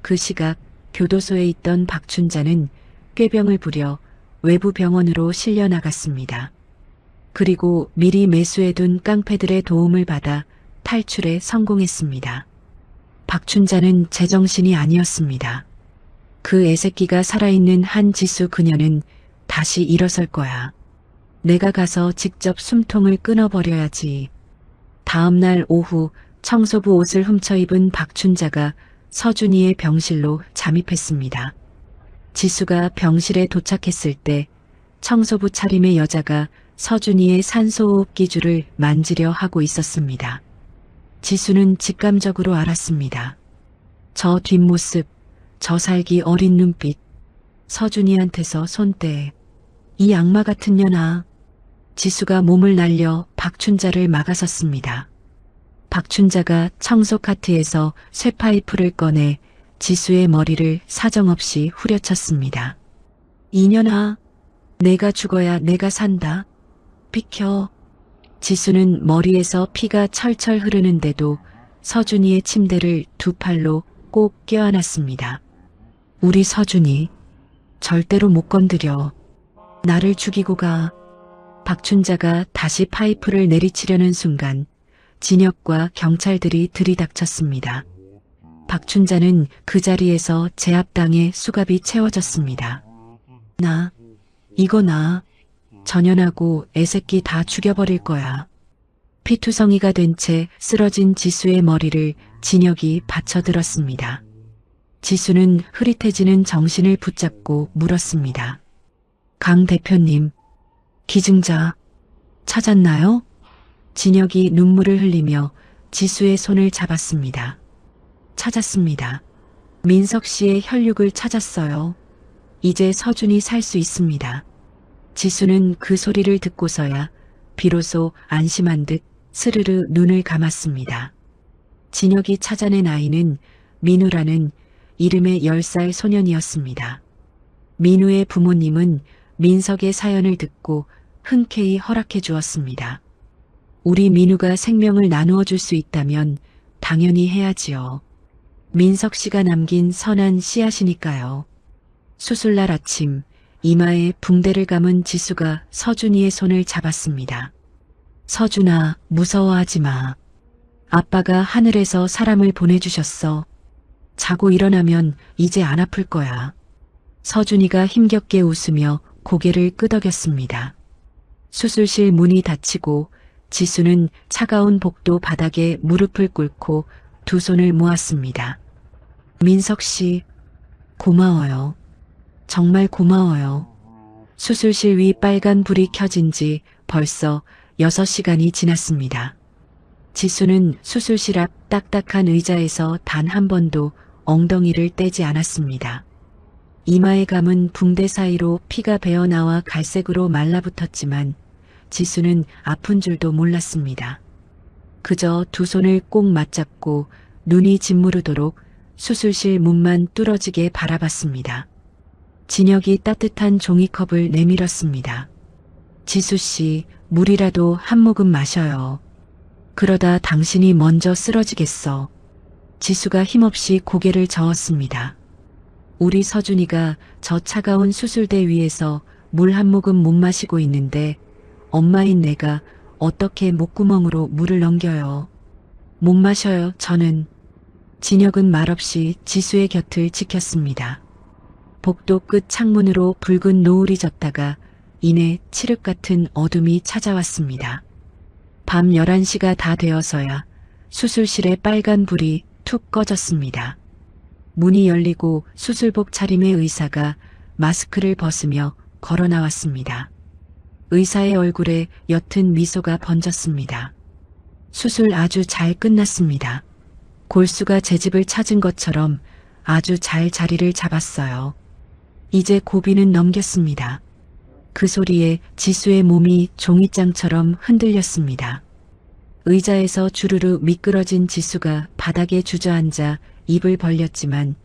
S1: 그 시각 교도소에 있던 박춘자는 꾀병을 부려 외부 병원으로 실려 나갔습니다. 그리고 미리 매수해둔 깡패들의 도움을 받아 탈출에 성공했습니다. 박춘자는 제정신이 아니었습니다. 그 애새끼가 살아있는 한 지수 그녀는 다시 일어설 거야. 내가 가서 직접 숨통을 끊어버려야지. 다음 날 오후 청소부 옷을 훔쳐 입은 박춘자가 서준이의 병실로 잠입했습니다. 지수가 병실에 도착했을 때 청소부 차림의 여자가 서준이의 산소호흡기 줄을 만지려 하고 있었습니다. 지수는 직감적으로 알았습니다. 저 뒷모습, 저 살기 어린 눈빛, 서준이한테서 손대. 이 악마 같은 년아. 지수가 몸을 날려 박춘자를 막아섰습니다. 박춘자가 청소 카트에서 쇠파이프를 꺼내 지수의 머리를 사정없이 후려쳤습니다. 이년아, 내가 죽어야 내가 산다. 비켜. 지수는 머리에서 피가 철철 흐르는데도 서준이의 침대를 두 팔로 꼭 껴안았습니다. 우리 서준이 절대로 못 건드려. 나를 죽이고 가. 박춘자가 다시 파이프를 내리치려는 순간 진혁과 경찰들이 들이닥쳤습니다. 박춘자는 그 자리에서 제압당해 수갑이 채워졌습니다. 이거 나. 전현하고 애새끼 다 죽여버릴 거야. 피투성이가 된 채 쓰러진 지수의 머리를 진혁이 받쳐들었습니다. 지수는 흐릿해지는 정신을 붙잡고 물었습니다. 강 대표님, 기증자 찾았나요? 진혁이 눈물을 흘리며 지수의 손을 잡았습니다. 찾았습니다. 민석 씨의 혈육을 찾았어요. 이제 서준이 살 수 있습니다. 지수는 그 소리를 듣고서야 비로소 안심한 듯 스르르 눈을 감았습니다. 진혁이 찾아낸 아이는 민우라는 이름의 10살 소년이었습니다. 민우의 부모님은 민석의 사연을 듣고 흔쾌히 허락해 주었습니다. 우리 민우가 생명을 나누어 줄 수 있다면 당연히 해야지요. 민석 씨가 남긴 선한 씨앗이니까요. 수술날 아침 이마에 붕대를 감은 지수가 서준이의 손을 잡았습니다. 서준아, 무서워하지 마. 아빠가 하늘에서 사람을 보내주셨어. 자고 일어나면 이제 안 아플 거야. 서준이가 힘겹게 웃으며 고개를 끄덕였습니다. 수술실 문이 닫히고 지수는 차가운 복도 바닥에 무릎을 꿇고 두 손을 모았습니다. 민석 씨, 고마워요. 정말 고마워요. 수술실 위 빨간 불이 켜진 지 벌써 6시간이 지났습니다. 지수는 수술실 앞 딱딱한 의자에서 단 한 번도 엉덩이를 떼지 않았습니다. 이마에 감은 붕대 사이로 피가 배어나와 갈색으로 말라붙었지만 지수는 아픈 줄도 몰랐습니다. 그저 두 손을 꼭 맞잡고 눈이 짓무르도록 수술실 문만 뚫어지게 바라봤습니다. 진혁이 따뜻한 종이컵을 내밀었습니다. 지수씨, 물이라도 한 모금 마셔요. 그러다 당신이 먼저 쓰러지겠어. 지수가 힘없이 고개를 저었습니다. 우리 서준이가 저 차가운 수술대 위에서 물 한 모금 못 마시고 있는데 엄마인 내가 어떻게 목구멍으로 물을 넘겨요. 못 마셔요, 저는. 진혁은 말없이 지수의 곁을 지켰습니다. 복도 끝 창문으로 붉은 노을이 졌다가 이내 칠흑 같은 어둠이 찾아왔습니다. 밤 11시가 다 되어서야 수술실의 빨간 불이 툭 꺼졌습니다. 문이 열리고 수술복 차림의 의사가 마스크를 벗으며 걸어 나왔습니다. 의사의 얼굴에 옅은 미소가 번졌습니다. 수술 아주 잘 끝났습니다. 골수가 제 집을 찾은 것처럼 아주 잘 자리를 잡았어요. 이제 고비는 넘겼습니다. 그 소리에 지수의 몸이 종이장처럼 흔들렸습니다. 의자에서 주르르 미끄러진 지수가 바닥에 주저앉아 입을 벌렸지만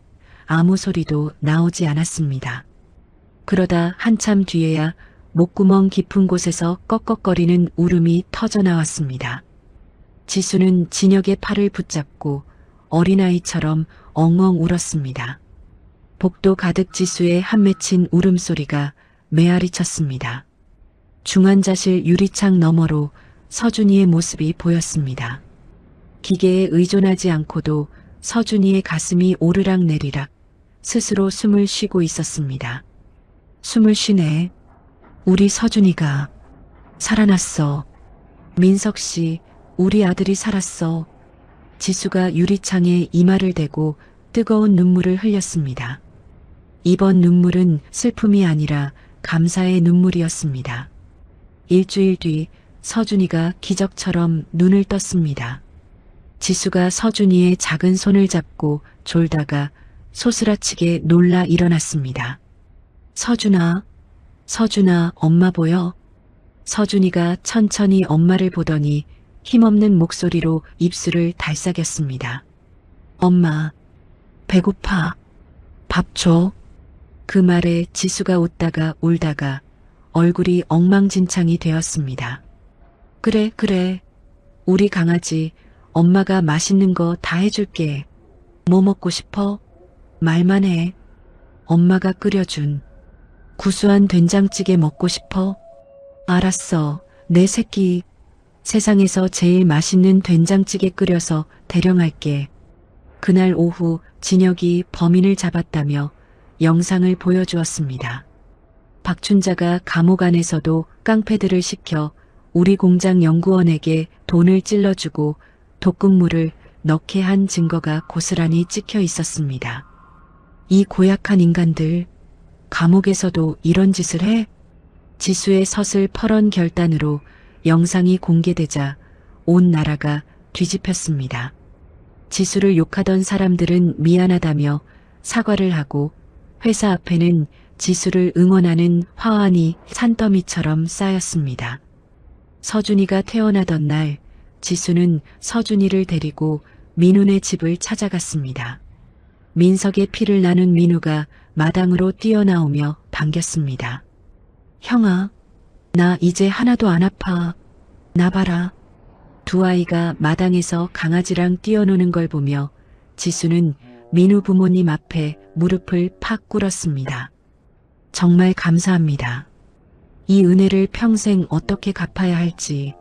S1: 아무 소리도 나오지 않았습니다. 그러다 한참 뒤에야 목구멍 깊은 곳에서 꺽꺽거리는 울음이 터져 나왔습니다. 지수는 진혁의 팔을 붙잡고 어린아이처럼 엉엉 울었습니다. 복도 가득 지수의 한 맺힌 울음소리가 메아리 쳤습니다. 중환자실 유리창 너머로 서준이의 모습이 보였습니다. 기계에 의존하지 않고도 서준이의 가슴이 오르락 내리락 스스로 숨을 쉬고 있었습니다. 숨을 쉬네. 우리 서준이가 살아났어. 민석 씨, 우리 아들이 살았어. 지수가 유리창에 이마를 대고 뜨거운 눈물을 흘렸습니다. 이번 눈물은 슬픔이 아니라 감사의 눈물이었습니다. 일주일 뒤 서준이가 기적처럼 눈을 떴습니다. 지수가 서준이의 작은 손을 잡고 졸다가 소스라치게 놀라 일어났습니다. 서준아, 서준아, 엄마 보여? 서준이가 천천히 엄마를 보더니 힘없는 목소리로 입술을 달싹였습니다. 엄마, 배고파. 밥 줘. 그 말에 지수가 웃다가 울다가 얼굴이 엉망진창이 되었습니다. 그래, 그래. 우리 강아지, 엄마가 맛있는 거 다 해줄게. 뭐 먹고 싶어? 말만 해. 엄마가 끓여준 구수한 된장찌개 먹고 싶어? 알았어. 내 새끼. 세상에서 제일 맛있는 된장찌개 끓여서 대령할게. 그날 오후 진혁이 범인을 잡았다며 영상을 보여주었습니다. 박춘자가 감옥 안에서도 깡패들을 시켜 우리 공장 연구원에게 돈을 찔러주고 독극물을 넣게 한 증거가 고스란히 찍혀 있었습니다. 이 고약한 인간들, 감옥에서도 이런 짓을 해? 지수의 서슬퍼런 결단으로 영상이 공개되자 온 나라가 뒤집혔습니다. 지수를 욕하던 사람들은 미안하다며 사과를 하고 회사 앞에는 지수를 응원하는 화환이 산더미처럼 쌓였습니다. 서준이가 태어나던 날 지수는 서준이를 데리고 민훈의 집을 찾아갔습니다. 민석의 피를 나눈 민우가 마당으로 뛰어나오며 반겼습니다. 형아, 나 이제 하나도 안 아파. 나 봐라. 두 아이가 마당에서 강아지랑 뛰어노는 걸 보며 지수는 민우 부모님 앞에 무릎을 팍 꿇었습니다. 정말 감사합니다. 이 은혜를 평생 어떻게 갚아야 할지.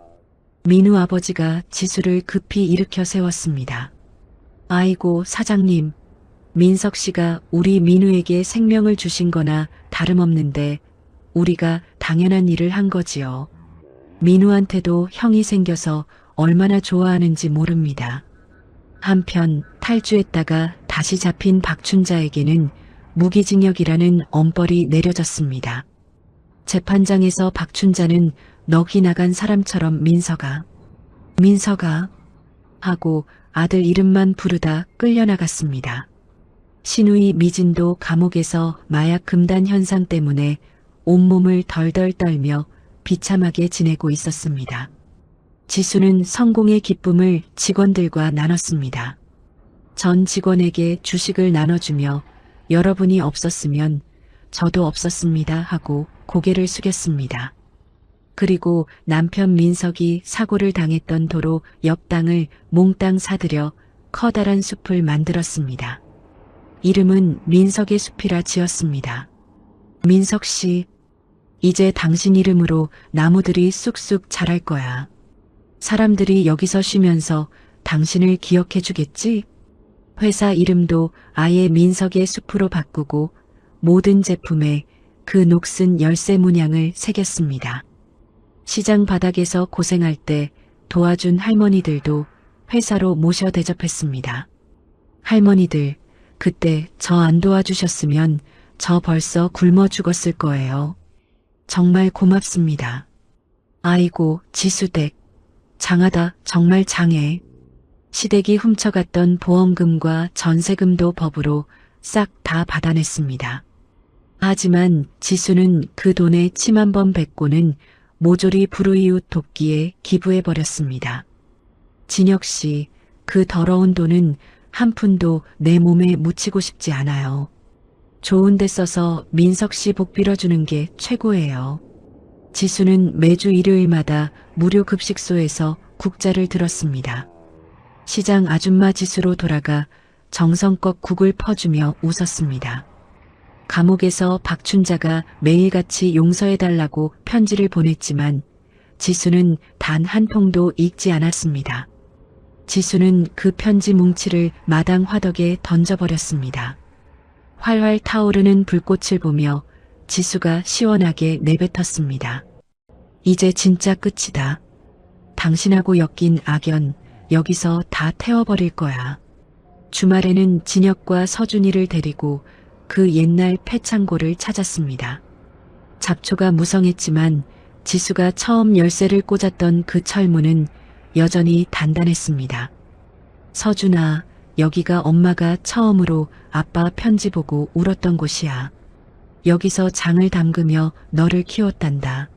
S1: 민우 아버지가 지수를 급히 일으켜 세웠습니다. 아이고 사장님, 민석 씨가 우리 민우에게 생명을 주신 거나 다름없는데 우리가 당연한 일을 한 거지요. 민우한테도 형이 생겨서 얼마나 좋아하는지 모릅니다. 한편 탈주했다가 다시 잡힌 박춘자에게는 무기징역이라는 엄벌이 내려졌습니다. 재판장에서 박춘자는 넋이 나간 사람처럼 민서가 하고 아들 이름만 부르다 끌려나갔습니다. 신우이 미진도 감옥에서 마약 금단 현상 때문에 온몸을 덜덜 떨며 비참하게 지내고 있었습니다. 지수는 성공의 기쁨을 직원들과 나눴습니다. 전 직원에게 주식을 나눠주며 여러분이 없었으면 저도 없었습니다 하고 고개를 숙였습니다. 그리고 남편 민석이 사고를 당했던 도로 옆 땅을 몽땅 사들여 커다란 숲을 만들었습니다. 이름은 민석의 숲이라 지었습니다. 민석 씨, 이제 당신 이름으로 나무들이 쑥쑥 자랄 거야. 사람들이 여기서 쉬면서 당신을 기억해 주겠지? 회사 이름도 아예 민석의 숲으로 바꾸고 모든 제품에 그 녹슨 열쇠 문양을 새겼습니다. 시장 바닥에서 고생할 때 도와준 할머니들도 회사로 모셔 대접했습니다. 할머니들, 그때 저 안 도와주셨으면 저 벌써 굶어 죽었을 거예요. 정말 고맙습니다. 아이고, 지수댁. 장하다, 정말 장해. 시댁이 훔쳐갔던 보험금과 전세금도 법으로 싹 다 받아냈습니다. 하지만 지수는 그 돈에 침 한 번 뱉고는 모조리 불우이웃 돕기에 기부해버렸습니다. 진혁 씨, 그 더러운 돈은 한 푼도 내 몸에 묻히고 싶지 않아요. 좋은 데 써서 민석 씨 복 빌어주는 게 최고예요. 지수는 매주 일요일마다 무료 급식소에서 국자를 들었습니다. 시장 아줌마 지수로 돌아가 정성껏 국을 퍼주며 웃었습니다. 감옥에서 박춘자가 매일같이 용서해달라고 편지를 보냈지만 지수는 단 한 통도 읽지 않았습니다. 지수는 그 편지 뭉치를 마당 화덕에 던져버렸습니다. 활활 타오르는 불꽃을 보며 지수가 시원하게 내뱉었습니다. 이제 진짜 끝이다. 당신하고 엮인 악연 여기서 다 태워버릴 거야. 주말에는 진혁과 서준이를 데리고 그 옛날 폐창고를 찾았습니다. 잡초가 무성했지만 지수가 처음 열쇠를 꽂았던 그 철문은 여전히 단단했습니다. 서준아, 여기가 엄마가 처음으로 아빠 편지 보고 울었던 곳이야. 여기서 장을 담그며 너를 키웠단다.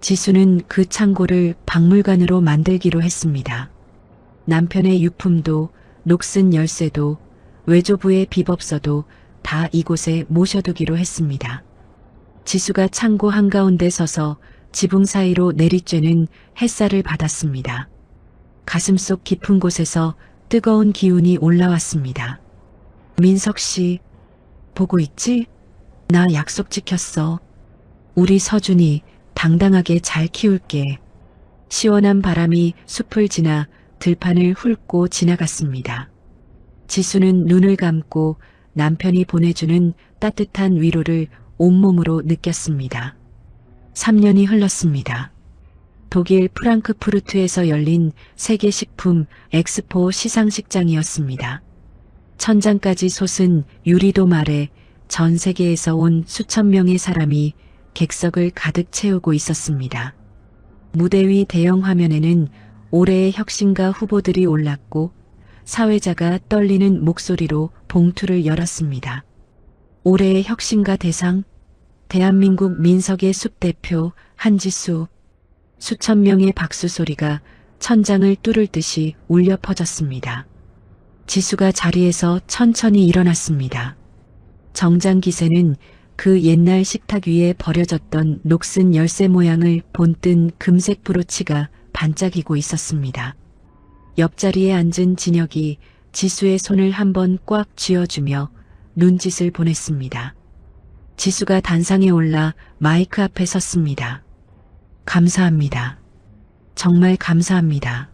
S1: 지수는 그 창고를 박물관으로 만들기로 했습니다. 남편의 유품도 녹슨 열쇠도 외조부의 비법서도 다 이곳에 모셔두기로 했습니다. 지수가 창고 한가운데 서서 지붕 사이로 내리쬐는 햇살을 받았습니다. 가슴속 깊은 곳에서 뜨거운 기운이 올라왔습니다. 민석 씨, 보고 있지? 나 약속 지켰어. 우리 서준이 당당하게 잘 키울게. 시원한 바람이 숲을 지나 들판을 훑고 지나갔습니다. 지수는 눈을 감고 남편이 보내주는 따뜻한 위로를 온몸으로 느꼈습니다. 3년이 흘렀습니다. 독일 프랑크푸르트에서 열린 세계식품 엑스포 시상식장이었습니다. 천장까지 솟은 유리돔 아래 전 세계에서 온 수천 명의 사람이 객석을 가득 채우고 있었습니다. 무대 위 대형 화면에는 올해의 혁신가 후보들이 올랐고 사회자가 떨리는 목소리로 봉투를 열었습니다. 올해의 혁신가 대상, 대한민국 민석의 숲 대표 한지수. 수천 명의 박수 소리가 천장을 뚫을 듯이 울려 퍼졌습니다. 지수가 자리에서 천천히 일어났습니다. 정장 기세는 그 옛날 식탁 위에 버려졌던 녹슨 열쇠 모양을 본뜬 금색 브로치가 반짝이고 있었습니다. 옆자리에 앉은 진혁이 지수의 손을 한번 꽉 쥐어주며 눈짓을 보냈습니다. 지수가 단상에 올라 마이크 앞에 섰습니다. 감사합니다. 정말 감사합니다.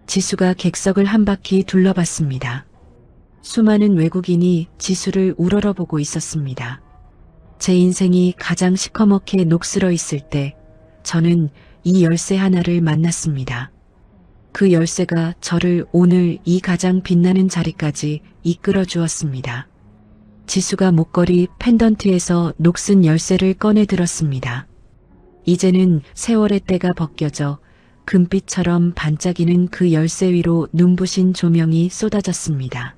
S1: 지수가 객석을 한 바퀴 둘러봤습니다. 수많은 외국인이 지수를 우러러보고 있었습니다. 제 인생이 가장 시커멓게 녹슬어 있을 때 저는 이 열쇠 하나를 만났습니다. 그 열쇠가 저를 오늘 이 가장 빛나는 자리까지 이끌어 주었습니다. 지수가 목걸이 펜던트에서 녹슨 열쇠를 꺼내 들었습니다. 이제는 세월의 때가 벗겨져 금빛처럼 반짝이는 그 열쇠 위로 눈부신 조명이 쏟아졌습니다.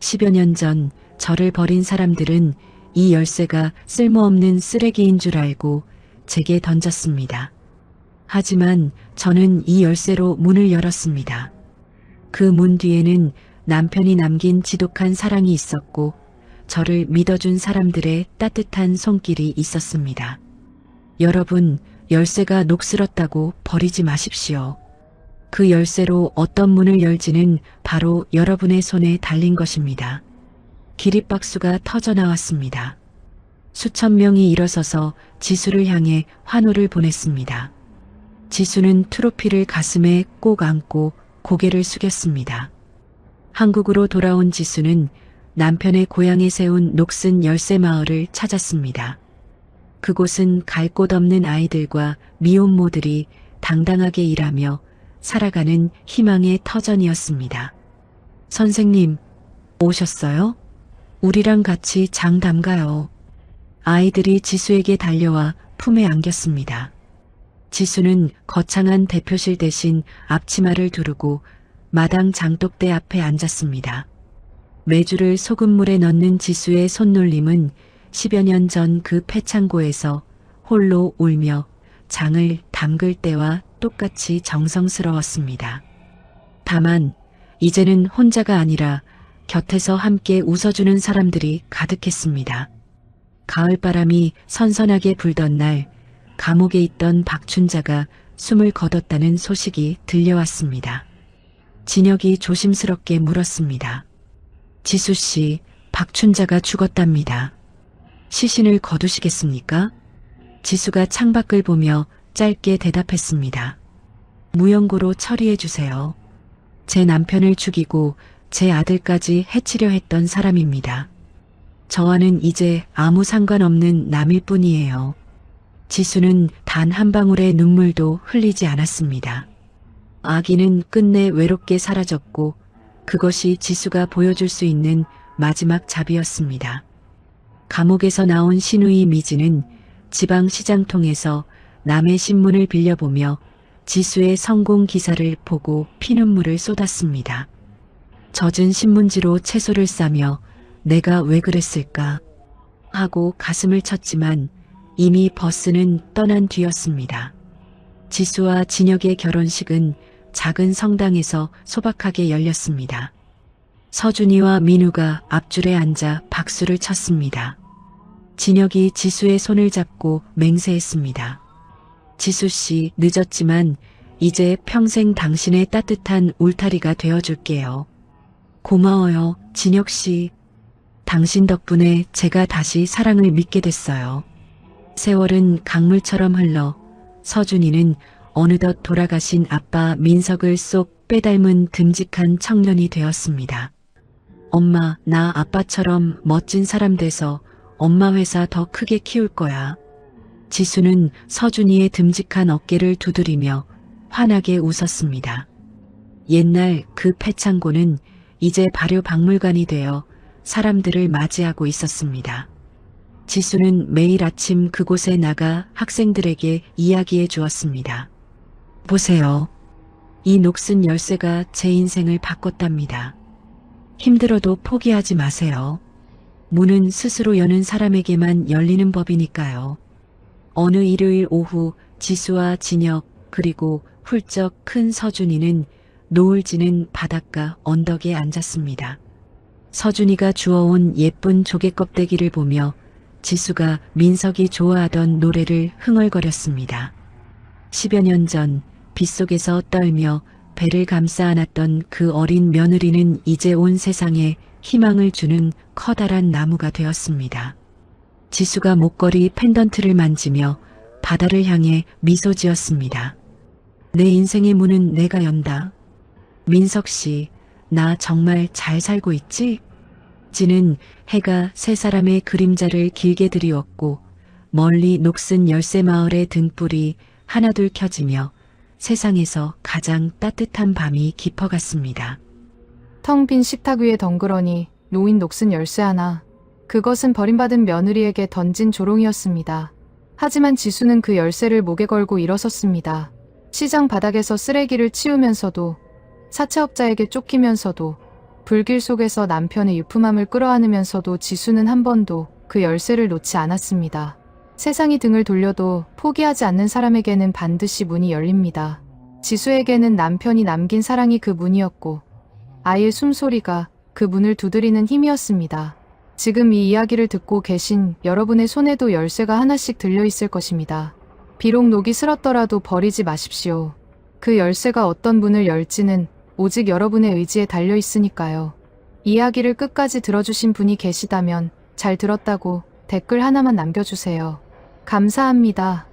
S1: 10여 년 전 저를 버린 사람들은 이 열쇠가 쓸모없는 쓰레기인 줄 알고 제게 던졌습니다. 하지만 저는 이 열쇠로 문을 열었습니다. 그 문 뒤에는 남편이 남긴 지독한 사랑이 있었고 저를 믿어준 사람들의 따뜻한 손길이 있었습니다. 여러분, 열쇠가 녹슬었다고 버리지 마십시오. 그 열쇠로 어떤 문을 열지는 바로 여러분의 손에 달린 것입니다. 기립박수가 터져 나왔습니다. 수천 명이 일어서서 지수를 향해 환호를 보냈습니다. 지수는 트로피를 가슴에 꼭 안고 고개를 숙였습니다. 한국으로 돌아온 지수는 남편의 고향에 세운 녹슨 열쇠 마을을 찾았습니다. 그곳은 갈 곳 없는 아이들과 미혼모들이 당당하게 일하며 살아가는 희망의 터전이었습니다. 선생님, 오셨어요? 우리랑 같이 장 담가요. 아이들이 지수에게 달려와 품에 안겼습니다. 지수는 거창한 대표실 대신 앞치마를 두르고 마당 장독대 앞에 앉았습니다. 메주를 소금물에 넣는 지수의 손놀림은 10여 년 전 그 폐창고에서 홀로 울며 장을 담글 때와 똑같이 정성스러웠습니다. 다만 이제는 혼자가 아니라 곁에서 함께 웃어주는 사람들이 가득했습니다. 가을바람이 선선하게 불던 날 감옥에 있던 박춘자가 숨을 거뒀다는 소식이 들려왔습니다. 진혁이 조심스럽게 물었습니다. 지수 씨, 박춘자가 죽었답니다. 시신을 거두시겠습니까? 지수가 창밖을 보며 짧게 대답했습니다. 무연고로 처리해 주세요. 제 남편을 죽이고 제 아들까지 해치려 했던 사람입니다. 저와는 이제 아무 상관없는 남일 뿐이에요. 지수는 단 한 방울의 눈물도 흘리지 않았습니다. 아기는 끝내 외롭게 사라졌고 그것이 지수가 보여줄 수 있는 마지막 잡이었습니다. 감옥에서 나온 신우이 미지는 지방시장통에서 남의 신문을 빌려보며 지수의 성공 기사를 보고 피눈물을 쏟았습니다. 젖은 신문지로 채소를 싸며 내가 왜 그랬을까 하고 가슴을 쳤지만 이미 버스는 떠난 뒤였습니다. 지수와 진혁의 결혼식은 작은 성당에서 소박하게 열렸습니다. 서준이와 민우가 앞줄에 앉아 박수를 쳤습니다. 진혁이 지수의 손을 잡고 맹세했습니다. 지수 씨, 늦었지만 이제 평생 당신의 따뜻한 울타리가 되어줄게요. 고마워요, 진혁 씨. 당신 덕분에 제가 다시 사랑을 믿게 됐어요. 세월은 강물처럼 흘러 서준이는 어느덧 돌아가신 아빠 민석을 쏙 빼닮은 듬직한 청년이 되었습니다. 엄마, 나 아빠처럼 멋진 사람 돼서 엄마 회사 더 크게 키울 거야. 지수는 서준이의 듬직한 어깨를 두드리며 환하게 웃었습니다. 옛날 그 폐창고는 이제 발효박물관이 되어 사람들을 맞이하고 있었습니다. 지수는 매일 아침 그곳에 나가 학생들에게 이야기해 주었습니다. 보세요. 이 녹슨 열쇠가 제 인생을 바꿨답니다. 힘들어도 포기하지 마세요. 문은 스스로 여는 사람에게만 열리는 법이니까요. 어느 일요일 오후 지수와 진혁 그리고 훌쩍 큰 서준이는 노을 지는 바닷가 언덕에 앉았습니다. 서준이가 주워온 예쁜 조개 껍데기를 보며 지수가 민석이 좋아하던 노래를 흥얼거렸습니다. 10여 년 전 빗속에서 떨며 배를 감싸 안았던 그 어린 며느리는 이제 온 세상에 희망을 주는 커다란 나무가 되었습니다. 지수가 목걸이 펜던트를 만지며 바다를 향해 미소 지었습니다. 내 인생의 문은 내가 연다. 민석 씨, 나 정말 잘 살고 있지? 지는 해가 세 사람의 그림자를 길게 드리웠고 멀리 녹슨 열쇠 마을의 등불이 하나둘 켜지며 세상에서 가장 따뜻한 밤이 깊어갔습니다.
S2: 텅 빈 식탁 위에 덩그러니 놓인 녹슨 열쇠 하나. 그것은 버림받은 며느리에게 던진 조롱이었습니다. 하지만 지수는 그 열쇠를 목에 걸고 일어섰습니다. 시장 바닥에서 쓰레기를 치우면서도 사채업자에게 쫓기면서도 불길 속에서 남편의 유품함을 끌어안으면서도 지수는 한 번도 그 열쇠를 놓지 않았습니다. 세상이 등을 돌려도 포기하지 않는 사람에게는 반드시 문이 열립니다. 지수에게는 남편이 남긴 사랑이 그 문이었고 아이의 숨소리가 그 문을 두드리는 힘이었습니다. 지금 이 이야기를 듣고 계신 여러분의 손에도 열쇠가 하나씩 들려있을 것입니다. 비록 녹이 슬었더라도 버리지 마십시오. 그 열쇠가 어떤 문을 열지는 오직 여러분의 의지에 달려있으니까요. 이야기를 끝까지 들어주신 분이 계시다면 잘 들었다고 댓글 하나만 남겨주세요. 감사합니다.